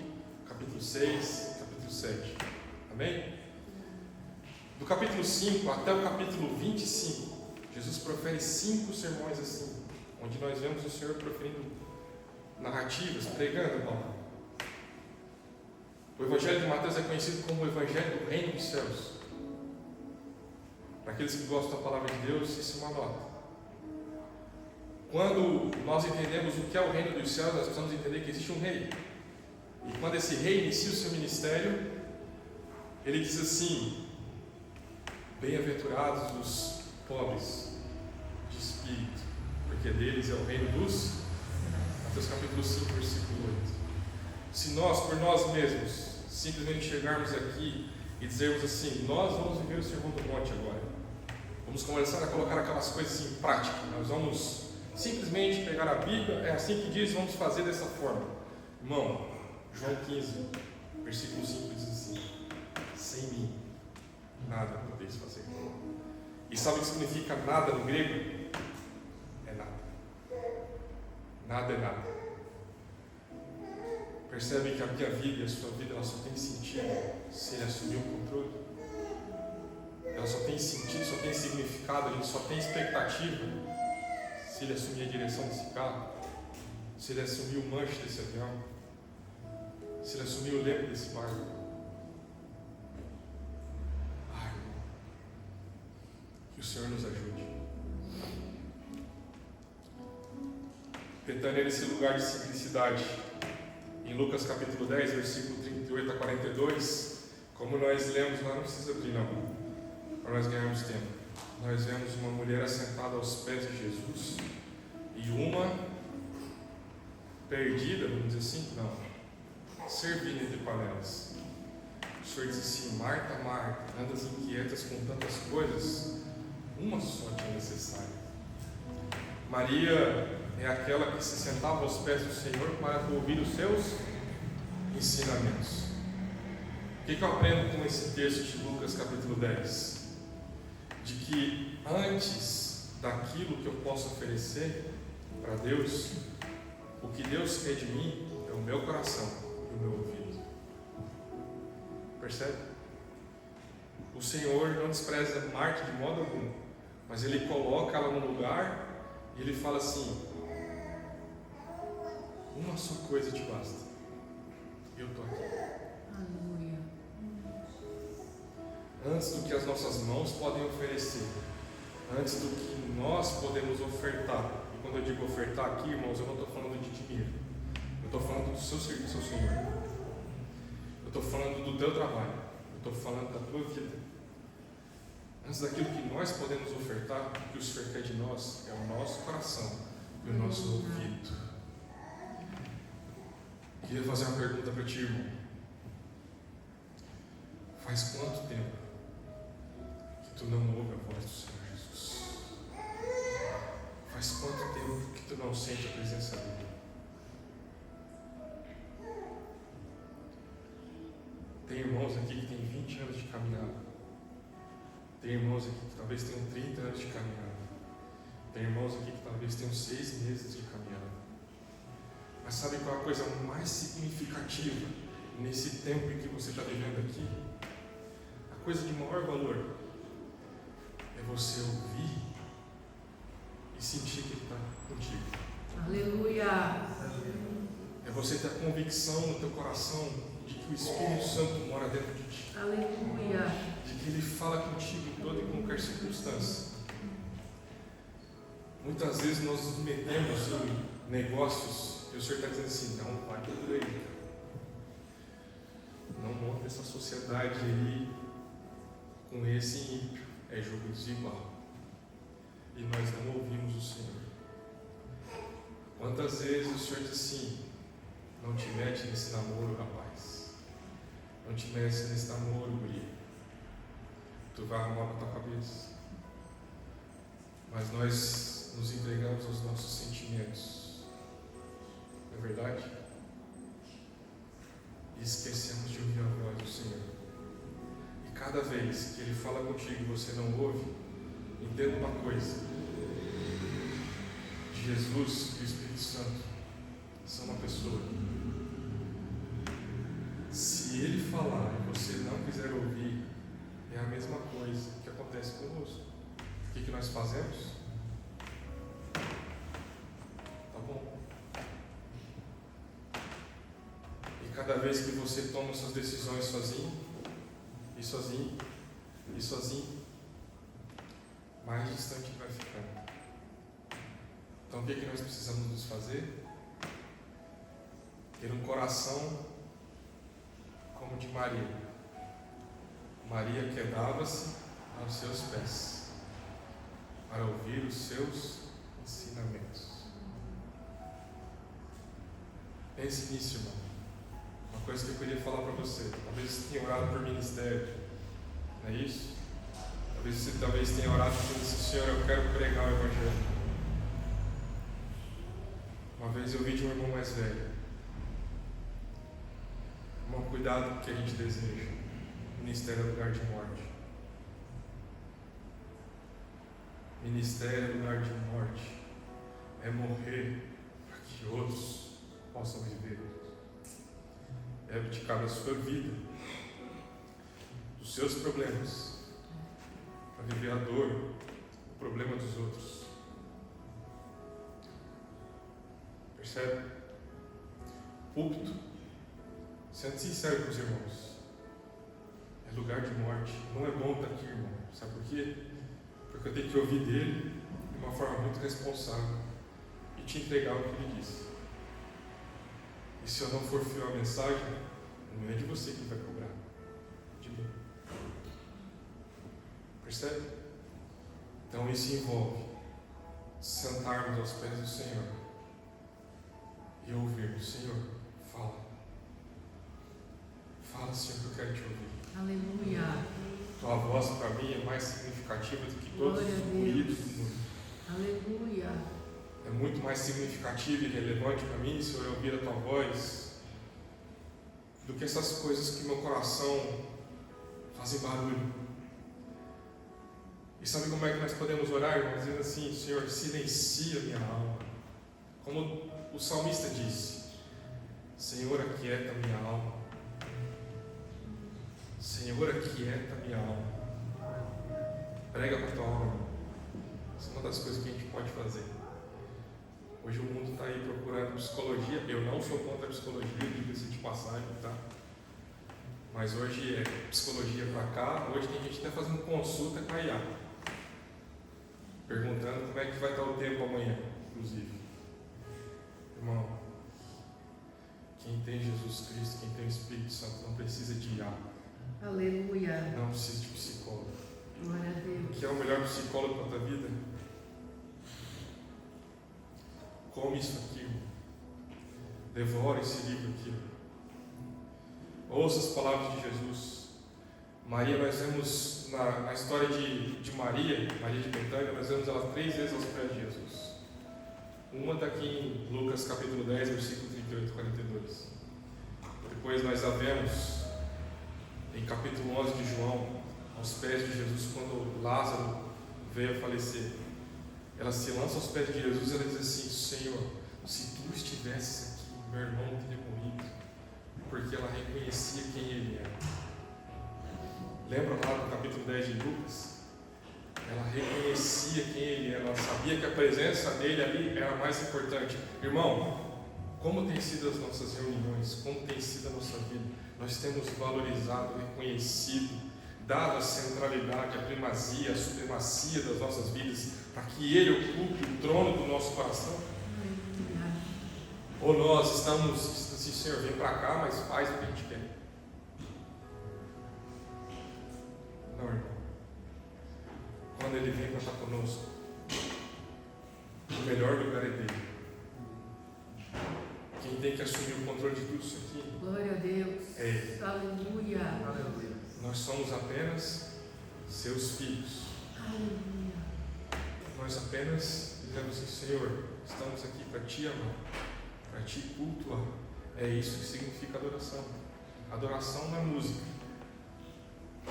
capítulo 6, capítulo 7. Amém? Do capítulo 5 até o capítulo 25, Jesus profere 5 sermões assim, onde nós vemos o Senhor proferindo narrativas, pregando a palavra. O Evangelho de Mateus é conhecido como o Evangelho do Reino dos Céus. Para aqueles que gostam da palavra de Deus, isso é uma nota. Quando nós entendemos o que é o Reino dos Céus, nós precisamos entender que existe um rei. E quando esse rei inicia o seu ministério, ele diz assim: bem-aventurados os pobres de espírito, porque deles é o reino dos... Mateus capítulo 5, versículo 8. Se nós, por nós mesmos, simplesmente chegarmos aqui e dizermos assim: nós vamos viver o Sermão do Monte agora, vamos começar a colocar aquelas coisas em prática, nós vamos simplesmente pegar a Bíblia, é assim que diz, vamos fazer dessa forma. Irmão, João 15, versículo 5 diz assim: sem mim nada podeis fazer. E sabe o que significa nada no grego? É nada. Nada é nada. Percebe que a minha vida e a sua vida, ela só tem sentido se ele assumir o controle. Ela só tem sentido, só tem significado, a gente só tem expectativa se ele assumir a direção desse carro, se ele assumir o manche desse avião, se ele assumir o leme desse barco. Ai, irmão, que o Senhor nos ajude. Betânia era esse lugar de simplicidade. Em Lucas capítulo 10, versículo 38 a 42, como nós lemos lá, não precisa abrir não, para nós ganharmos tempo. Nós vemos uma mulher assentada aos pés de Jesus e uma perdida, vamos dizer assim, não, servindo entre panelas. O Senhor diz assim: Marta, Marta, andas inquietas com tantas coisas, uma só que é necessária. Maria é aquela que se sentava aos pés do Senhor para ouvir os seus ensinamentos. O que eu aprendo com esse texto de Lucas capítulo 10? De que antes daquilo que eu posso oferecer para Deus, o que Deus quer de mim é o meu coração e o meu ouvido. Percebe? O Senhor não despreza Marta de modo algum, mas Ele coloca ela no lugar e Ele fala assim: uma só coisa te basta. Eu estou aqui. Aleluia. Antes do que as nossas mãos podem oferecer, antes do que nós podemos ofertar. E quando eu digo ofertar aqui, irmãos, eu não estou falando de dinheiro. Eu estou falando do seu serviço ao Senhor. Eu estou falando do teu trabalho. Eu estou falando da tua vida. Antes daquilo que nós podemos ofertar, o que o Senhor quer de nós é o nosso coração e o nosso ouvido. Queria fazer uma pergunta para ti, irmão. Faz quanto tempo que tu não ouve a voz do Senhor Jesus? Faz quanto tempo que tu não sente a presença dele? Tem irmãos aqui que têm 20 anos de caminhada. Tem irmãos aqui que talvez tenham 30 anos de caminhada. Tem irmãos aqui que talvez tenham 6 meses de caminhada. Mas sabe qual é a coisa mais significativa nesse tempo em que você está vivendo aqui? A coisa de maior valor é você ouvir e sentir que Ele está contigo. Aleluia. É você ter a convicção no teu coração de que o Espírito Santo mora dentro de ti. Aleluia. De que Ele fala contigo em toda e qualquer circunstância. Muitas vezes nós nos metemos em negócios e o Senhor está dizendo assim: não, vai por aí. Não monta essa sociedade aí com esse ímpio. É jogo desigual. E nós não ouvimos o Senhor. Quantas vezes o Senhor diz assim: não te mete nesse namoro, rapaz. Não te mete nesse namoro, guri. Tu vai arrumar para tua cabeça. Mas nós nos entregamos aos nossos sentimentos. Não é verdade? E esquecemos de ouvir a voz do Senhor. E cada vez que Ele fala contigo e você não ouve, entenda uma coisa: Jesus e o Espírito Santo são uma pessoa. Se Ele falar e você não quiser ouvir, é a mesma coisa que acontece conosco. O que nós fazemos? Tá bom. E cada vez que você toma suas decisões sozinho, e sozinho, e sozinho, mais distante vai ficando. Então o que nós precisamos nos fazer? Ter um coração como o de Maria. Maria quedava-se aos seus pés para ouvir os seus ensinamentos. Pense nisso, irmão. Uma coisa que eu queria falar para você: talvez você tenha orado por ministério, não é isso? Talvez você tenha orado dizendo assim: Senhor, eu quero pregar o Evangelho. Uma vez eu ouvi de um irmão mais velho: irmão, cuidado com o que a gente deseja. Ministério é lugar de morte. Ministério é lugar de morte. É morrer para que outros possam viver. É abdicar da sua vida, dos seus problemas, para viver a dor, o problema dos outros. Percebe? Púlpito, sendo sincero com os irmãos, é lugar de morte. Não é bom estar aqui, irmão. Sabe por quê? Porque eu tenho que ouvir dele de uma forma muito responsável e te entregar o que ele disse. E se eu não for fiel à mensagem, não é de você que vai cobrar, de mim. Percebe? Então isso envolve sentarmos aos pés do Senhor e ouvirmos: Senhor, fala. Fala, Senhor, que eu quero te ouvir. Aleluia. Tua voz para mim é mais significativa do que todos os ruídos do mundo. Aleluia. É muito mais significativo e relevante para mim, Senhor, ouvir a tua voz, do que essas coisas que meu coração fazem barulho. E sabe como é que nós podemos orar, irmãos? Dizendo assim: Senhor, silencia minha alma. Como o salmista disse: Senhor, aquieta minha alma. Senhor, aquieta minha alma. Prega para a tua alma. Isso é uma das coisas que a gente pode fazer. Hoje o mundo está aí procurando psicologia. Eu não sou contra a psicologia, diga-se de passagem, tá? Mas hoje é psicologia para cá. Hoje tem gente até fazendo consulta com a IA, perguntando como é que vai estar o tempo amanhã, inclusive. Irmão, quem tem Jesus Cristo, quem tem o Espírito Santo, não precisa de IA. Aleluia. Não precisa de psicólogo. Glória a Deus. O que é o melhor psicólogo para a tua vida? Come isso aqui, irmão. Devora esse livro aqui. Ouça as palavras de Jesus. Maria, nós vemos na história de Maria de Betânia, nós vemos ela 3 vezes aos pés de Jesus. Uma está aqui em Lucas capítulo 10, versículo 38 e 42. Depois nós a vemos em capítulo 11 de João, aos pés de Jesus, quando Lázaro veio a falecer. Ela se lança aos pés de Jesus e ela diz assim: Senhor, se tu estivesses aqui, meu irmão não teria morrido, porque ela reconhecia quem ele era. Lembra lá no capítulo 10 de Lucas? Ela reconhecia quem ele era, ela sabia que a presença dele ali era mais importante. Irmão, como tem sido as nossas reuniões, como tem sido a nossa vida? Nós temos valorizado, reconhecido, dado a centralidade, a primazia, a supremacia das nossas vidas, para que Ele ocupe o trono do nosso coração? Ou nós estamos assim, Senhor, vem para cá, mas faz o que a gente quer? Não, irmão. Quando Ele vem para estar conosco, o melhor lugar é dele. Quem tem que assumir o controle de tudo isso aqui Glória a Deus. é Ele. Aleluia. Nós somos apenas seus filhos. Aleluia. Nós apenas dizemos assim, Senhor, estamos aqui para te amar, para te cultuar. É isso que significa adoração. Adoração não é música.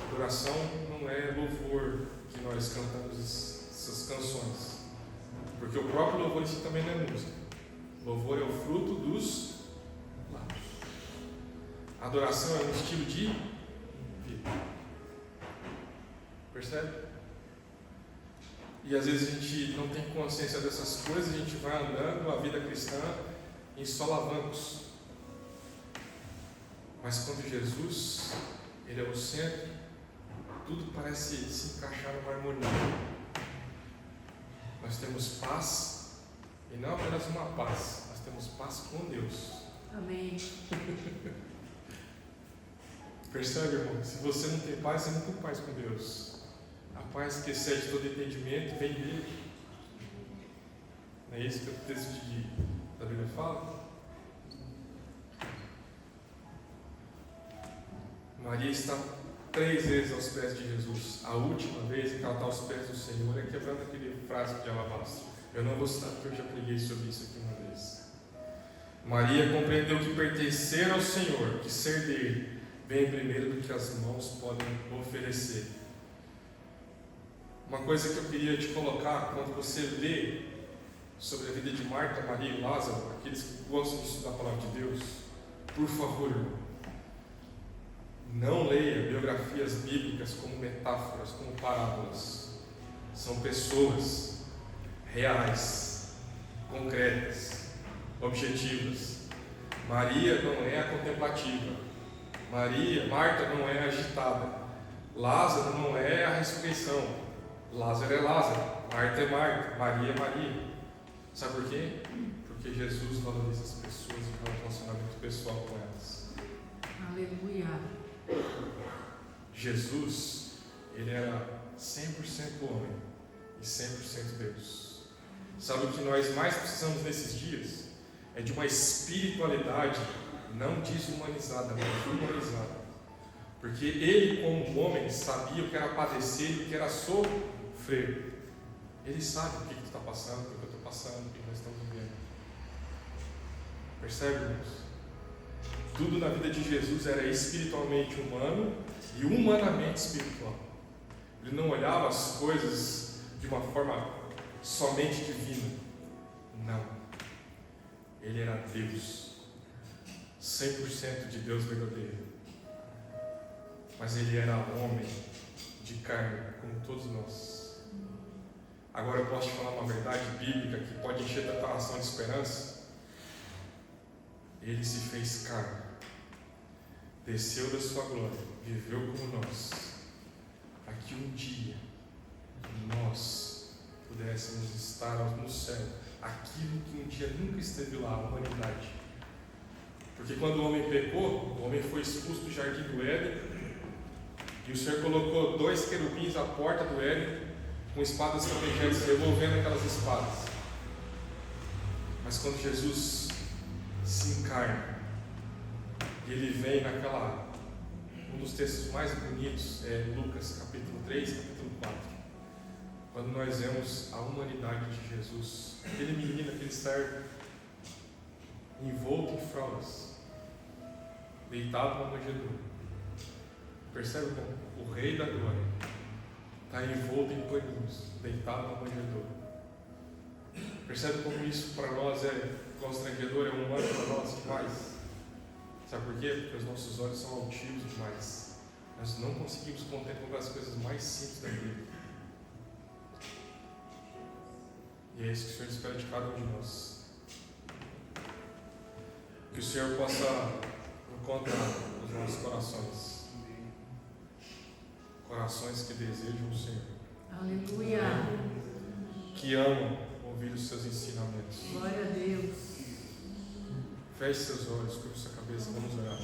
Adoração não é louvor que nós cantamos essas canções. Porque o próprio louvor em si também não é música. Louvor é o fruto dos lábios. Adoração é um estilo de vida. Percebe? E às vezes a gente não tem consciência dessas coisas, a gente vai andando a vida cristã em solavancos. Mas quando Jesus, Ele é o centro, tudo parece se encaixar numa harmonia. Nós temos paz, e não apenas uma paz, nós temos paz com Deus. Amém. Percebe, irmão? Se você não tem paz, você não tem paz com Deus. A paz que excede todo entendimento vem dele. Não é isso que o texto da Bíblia fala? Maria está 3 vezes aos pés de Jesus. A última vez que ela está aos pés do Senhor é quebrando aquele frasco de alabastro. Eu não vou citar porque eu já preguei sobre isso aqui uma vez. Maria compreendeu que pertencer ao Senhor, que ser dele, vem primeiro do que as mãos podem oferecer. Uma coisa que eu queria te colocar, quando você lê sobre a vida de Marta, Maria e Lázaro, aqueles que gostam de estudar a palavra de Deus, por favor, irmão, não leia biografias bíblicas como metáforas, como parábolas. São pessoas reais, concretas, objetivas. Maria não é a contemplativa. Marta não é a agitada. Lázaro não é a ressurreição. Lázaro é Lázaro, Marta é Marta, Maria é Maria. Sabe por quê? Porque Jesus valoriza as pessoas e o relacionamento pessoal com elas. Aleluia. Jesus, Ele era 100% homem e 100% Deus. Sabe o que nós mais precisamos nesses dias? É de uma espiritualidade não desumanizada, mas humanizada. Porque Ele, como homem, sabia o que era padecer e o que era sofrer. Ele sabe o que tu está passando, o que eu estou passando, o que nós estamos vivendo. Percebe, irmãos? Tudo na vida de Jesus era espiritualmente humano e humanamente espiritual. Ele não olhava as coisas de uma forma somente divina. Não. Ele era Deus. 100% de Deus verdadeiro. Mas Ele era homem de carne, como todos nós. Agora eu posso te falar uma verdade bíblica que pode encher teu coração de esperança. Ele se fez carne, desceu da sua glória, viveu como nós, para que um dia nós pudéssemos estar no céu, aquilo que um dia nunca esteve lá, a humanidade. Porque quando o homem pecou, o homem foi expulso do jardim do Éden, e o Senhor colocou 2 querubins à porta do Éden, com espadas flamejantes, revolvendo aquelas espadas. Mas quando Jesus se encarna, e Ele vem um dos textos mais bonitos é Lucas capítulo 3, capítulo 4, quando nós vemos a humanidade de Jesus, aquele menino, aquele servo, envolto em fraldas, deitado na manjedoura. Percebe como o Rei da Glória está envolto em paninhos, deitado na manjedoura. Percebe como isso para nós é constrangedor, é humano para nós demais? Sabe por quê? Porque os nossos olhos são altivos demais. Nós não conseguimos contemplar as coisas mais simples da vida. E é isso que o Senhor espera de cada um de nós. Que o Senhor possa encontrar os nossos corações. Corações que desejam o Senhor. Aleluia. Que amam ouvir os seus ensinamentos. Glória a Deus. Feche seus olhos, curva sua cabeça, vamos orar.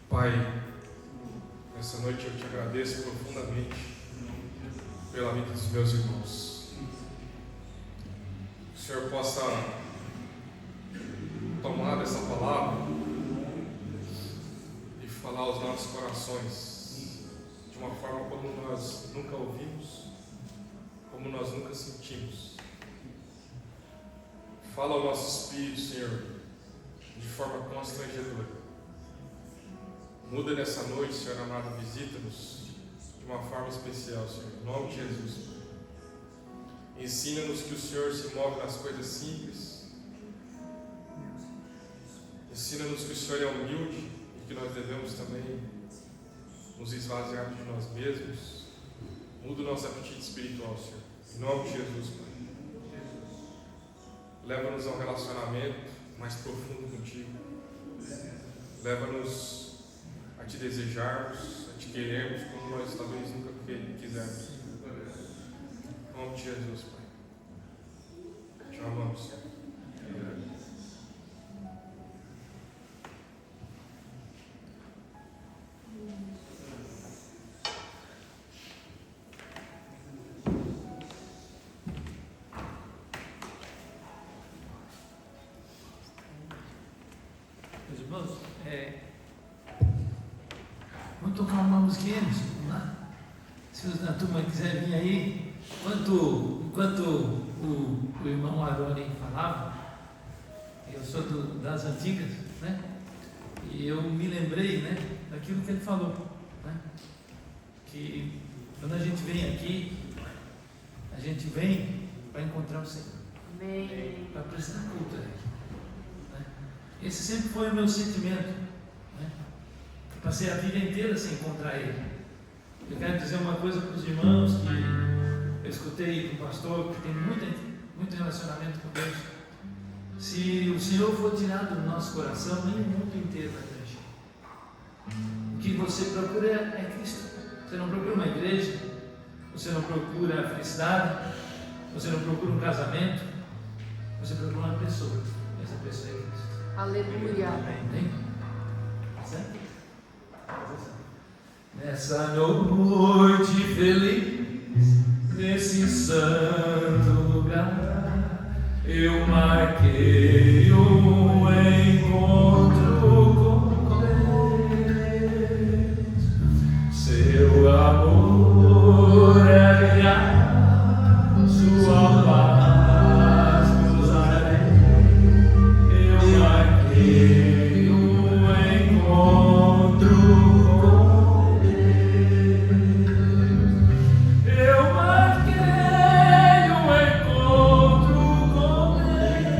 Pai, nessa noite eu te agradeço profundamente pela vida dos meus irmãos. Que o Senhor possa tomar dessa palavra e falar aos nossos corações de uma forma como nós nunca ouvimos, como nós nunca sentimos. Fala ao nosso espírito, Senhor, de forma constrangedora. Muda nessa noite, Senhor amado, visita-nos de uma forma especial, Senhor, em nome de Jesus. Ensina-nos que o Senhor se move nas coisas simples. Ensina-nos que o Senhor é humilde e que nós devemos também nos esvaziar de nós mesmos. Muda o nosso apetite espiritual, Senhor, em nome de Jesus, Pai. Leva-nos a um relacionamento mais profundo contigo. Leva-nos a te desejarmos, a te querermos como nós talvez nunca quisermos. Em nome de Jesus, Pai. Te amamos, Senhor. Meus irmãos, vamos tocar uma musiquinha, vamos lá? Se a turma quiser vir aí, enquanto o irmão Aroni falava, eu sou das antigas, né? E eu me lembrei, né, daquilo que ele falou, né? Que quando a gente vem aqui, a gente vem para encontrar o Senhor. Amém. Para prestar culto a Ele. Né? Esse sempre foi o meu sentimento. Né? Eu passei a vida inteira sem encontrar Ele. Eu quero dizer uma coisa para os irmãos que eu escutei do pastor, que tem muito relacionamento com Deus. Se o Senhor for tirado do nosso coração, nem o mundo inteiro vai preencher. O que você procura é Cristo. Você não procura uma igreja, você não procura a felicidade, você não procura um casamento, você procura uma pessoa. Essa pessoa é Cristo. Aleluia. Amém? Certo? Nessa noite feliz, nesse santo lugar, eu marquei um encontro com Deus. Seu amor é real, sua paz cruzarei. Eu marquei um encontro com Deus. Eu marquei um encontro com Deus.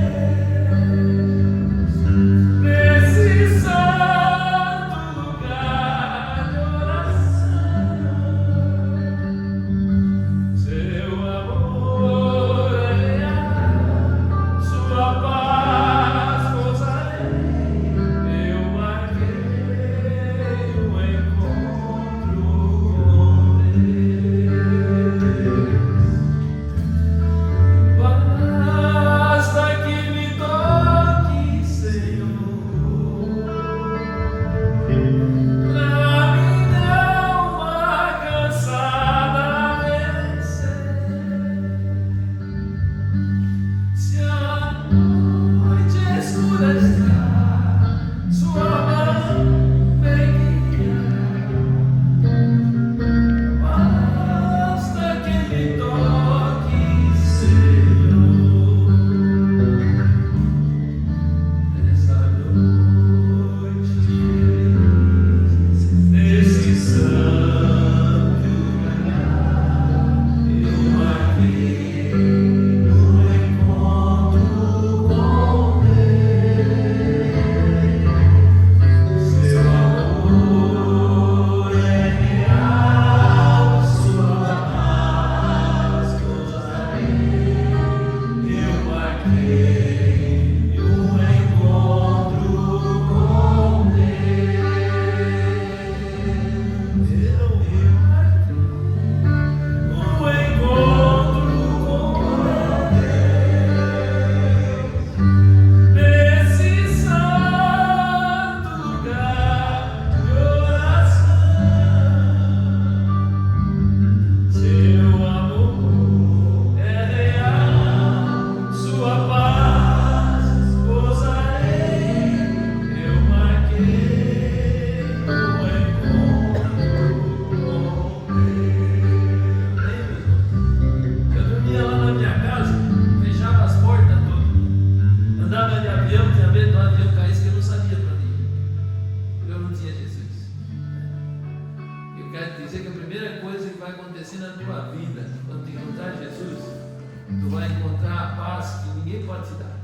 ninguém pode te dar.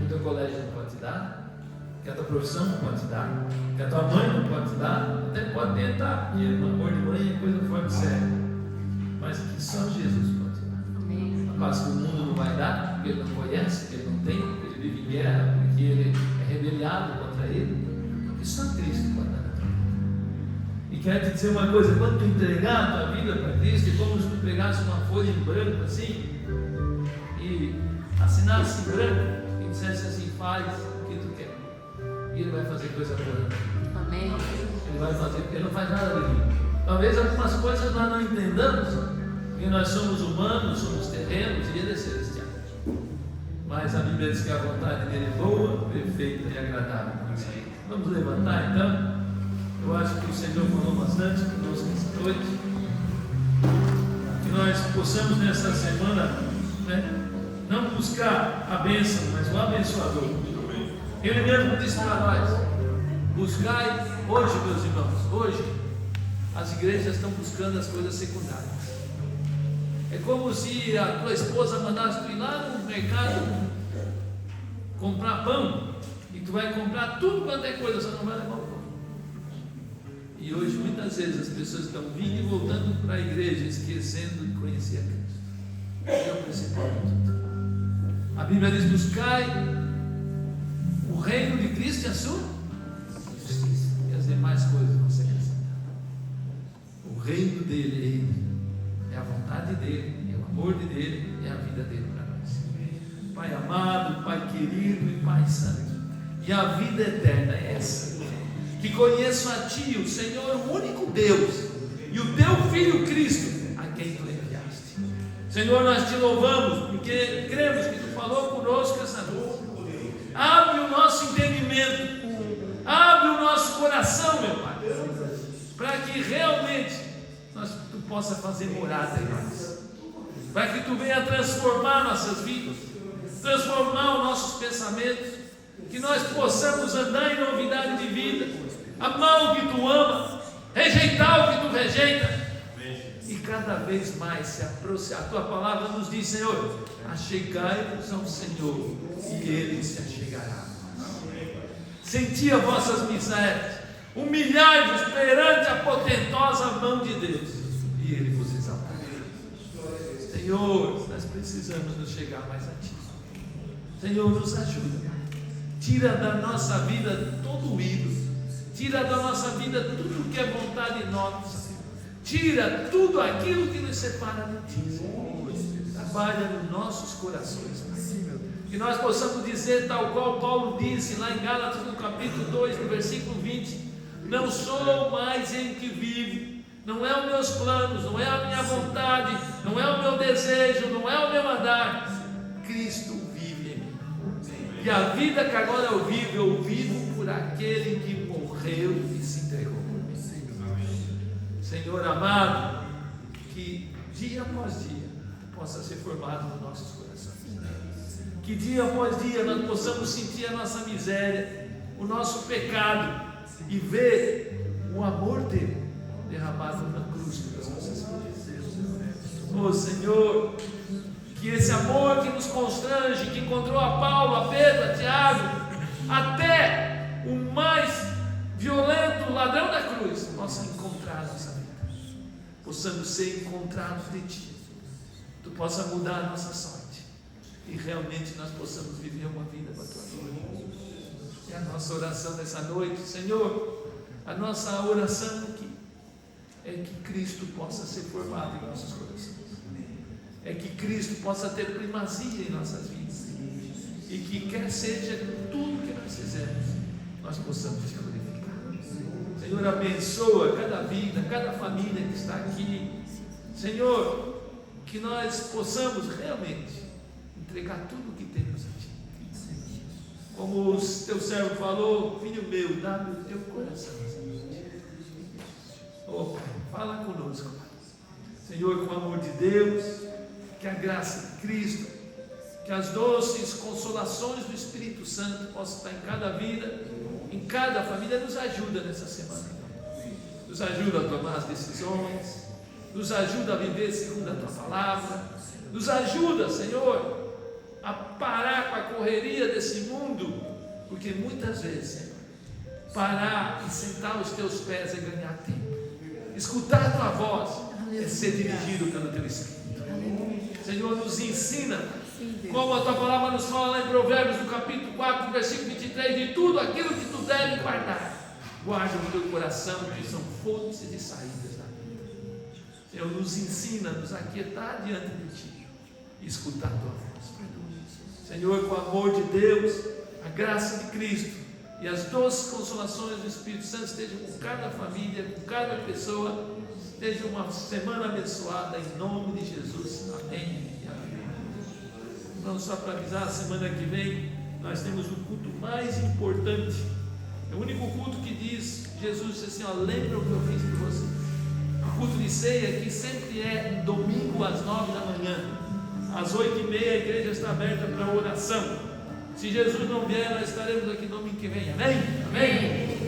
O teu colégio não pode te dar, que a tua profissão não pode te dar, que a tua mãe não pode te dar, até pode tentar, porque o amor de mãe é coisa forte e séria, mas que só Jesus pode te dar. Amém. A paz que o mundo não vai dar, porque ele não conhece, porque ele não tem, porque ele vive em guerra, porque ele é rebeliado contra ele, que só Cristo pode dar na tua vida. E quero te dizer uma coisa: quando tu entregar a tua vida para Cristo, é como se tu pegasse uma folha em branco assim, e assinasse em branco, e dissesse assim: faz o que tu quer, e ele vai fazer coisa boa. Amém. Ele vai fazer, porque ele não faz nada de ruim. Talvez algumas coisas nós não entendamos, porque nós somos humanos, somos terrenos e ele é celestial. Mas a Bíblia diz que a vontade dele é boa, perfeita e agradável. Vamos levantar então. Eu acho que o Senhor falou bastante conosco essa noite. Que nós possamos nessa semana, não buscar a bênção, mas o abençoador. Ele mesmo disse para nós: buscai hoje, meus irmãos, hoje as igrejas estão buscando as coisas secundárias. É como se a tua esposa mandasse tu ir lá no mercado comprar pão, e tu vai comprar tudo quanto é coisa, só não vai levar o pão. E hoje muitas vezes as pessoas estão vindo e voltando para a igreja, esquecendo de conhecer a Cristo. É o principal de tudo. A Bíblia diz: buscai o reino de Cristo e a sua justiça, e as demais coisas vão ser acrescentadas. O reino dele é Ele, é a vontade dele, é o amor dele, é a vida dele para nós. Pai amado, Pai querido e Pai santo, e a vida eterna é essa: que conheço a Ti, o Senhor, o único Deus, e o Teu Filho Cristo, a quem Tu enviaste. Senhor, nós Te louvamos, porque cremos que Tu falou conosco essa noite. Abre o nosso entendimento, abre o nosso coração, meu Pai, para que realmente Tu possa fazer morada em nós, para que Tu venha transformar nossas vidas, transformar os nossos pensamentos, que nós possamos andar em novidade de vida, amar o que Tu ama, rejeitar o que Tu rejeita, e cada vez mais se aproximar. A Tua palavra nos diz, Senhor: achegai-vos ao Senhor e Ele se achegará. Senti as vossas misérias, humilhai-vos perante a potentosa mão de Deus, e Ele vos exaltará. Senhor, nós precisamos nos chegar mais a Ti. Senhor, nos ajuda. Tira da nossa vida todo o ídolo, tira da nossa vida tudo que é vontade nossa, tira tudo aquilo que nos separa de Ti, Senhor. Trabalha nos nossos corações, Pai. Que nós possamos dizer, tal qual Paulo disse lá em Gálatas, no capítulo 2, no versículo 20: não sou mais em que vivo, não é os meus planos, não é a minha vontade, não é o meu desejo, não é o meu andar, Cristo vive em mim. E a vida que agora eu vivo por aquele que morreu e se entregou por mim. Senhor amado, que dia após dia possa ser formado nos nossos corações, que dia após dia nós possamos sentir a nossa miséria, o nosso pecado, e ver o amor dele derramado na cruz pelas nossas vidas. Oh Senhor, que esse amor que nos constrange, que encontrou a Paulo, a Pedro, a Tiago, até o mais violento ladrão da cruz, possa encontrar a nossa vida, possamos ser encontrados de Ti, Tu possa mudar a nossa sorte, e realmente nós possamos viver uma vida com a Tua glória. É a nossa oração nessa noite, Senhor. A nossa oração aqui é que Cristo possa ser formado em nossos corações, é que Cristo possa ter primazia em nossas vidas, e que quer seja tudo que nós fizermos, nós possamos te glorificar. Senhor, abençoa cada vida, cada família que está aqui, Senhor, que nós possamos realmente entregar tudo o que temos a Ti. Como o Teu servo falou: filho meu, dá-me o Teu coração. Oh Pai, fala conosco, Pai. Senhor, com o amor de Deus, que a graça de Cristo, que as doces consolações do Espírito Santo possam estar em cada vida, em cada família. Nos ajuda nessa semana, nos ajuda a tomar as decisões, nos ajuda a viver segundo a Tua palavra, nos ajuda, Senhor, a parar com a correria desse mundo, porque muitas vezes, Senhor, parar e sentar aos teus pés é ganhar tempo. Escutar a tua voz é ser dirigido pelo teu Espírito. Senhor, nos ensina, como a tua palavra nos fala lá em Provérbios, no capítulo 4, versículo 23, de tudo aquilo que tu deves guardar, guarda no teu coração, que são fontes de saídas da vida. Senhor, nos ensina a nos aquietar diante de ti e escutar a tua voz. Senhor, com o amor de Deus, a graça de Cristo e as doces consolações do Espírito Santo estejam com cada família, com cada pessoa. Esteja uma semana abençoada em nome de Jesus. Amém e amém. Vamos só para avisar, a semana que vem nós temos o culto mais importante. É o único culto que diz, Jesus disse assim, ó, lembra o que eu fiz por vocês. O culto de ceia que sempre é domingo às 9 da manhã. Às 8h30 a igreja está aberta para oração. Se Jesus não vier, nós estaremos aqui no domingo que vem. Amém? Amém?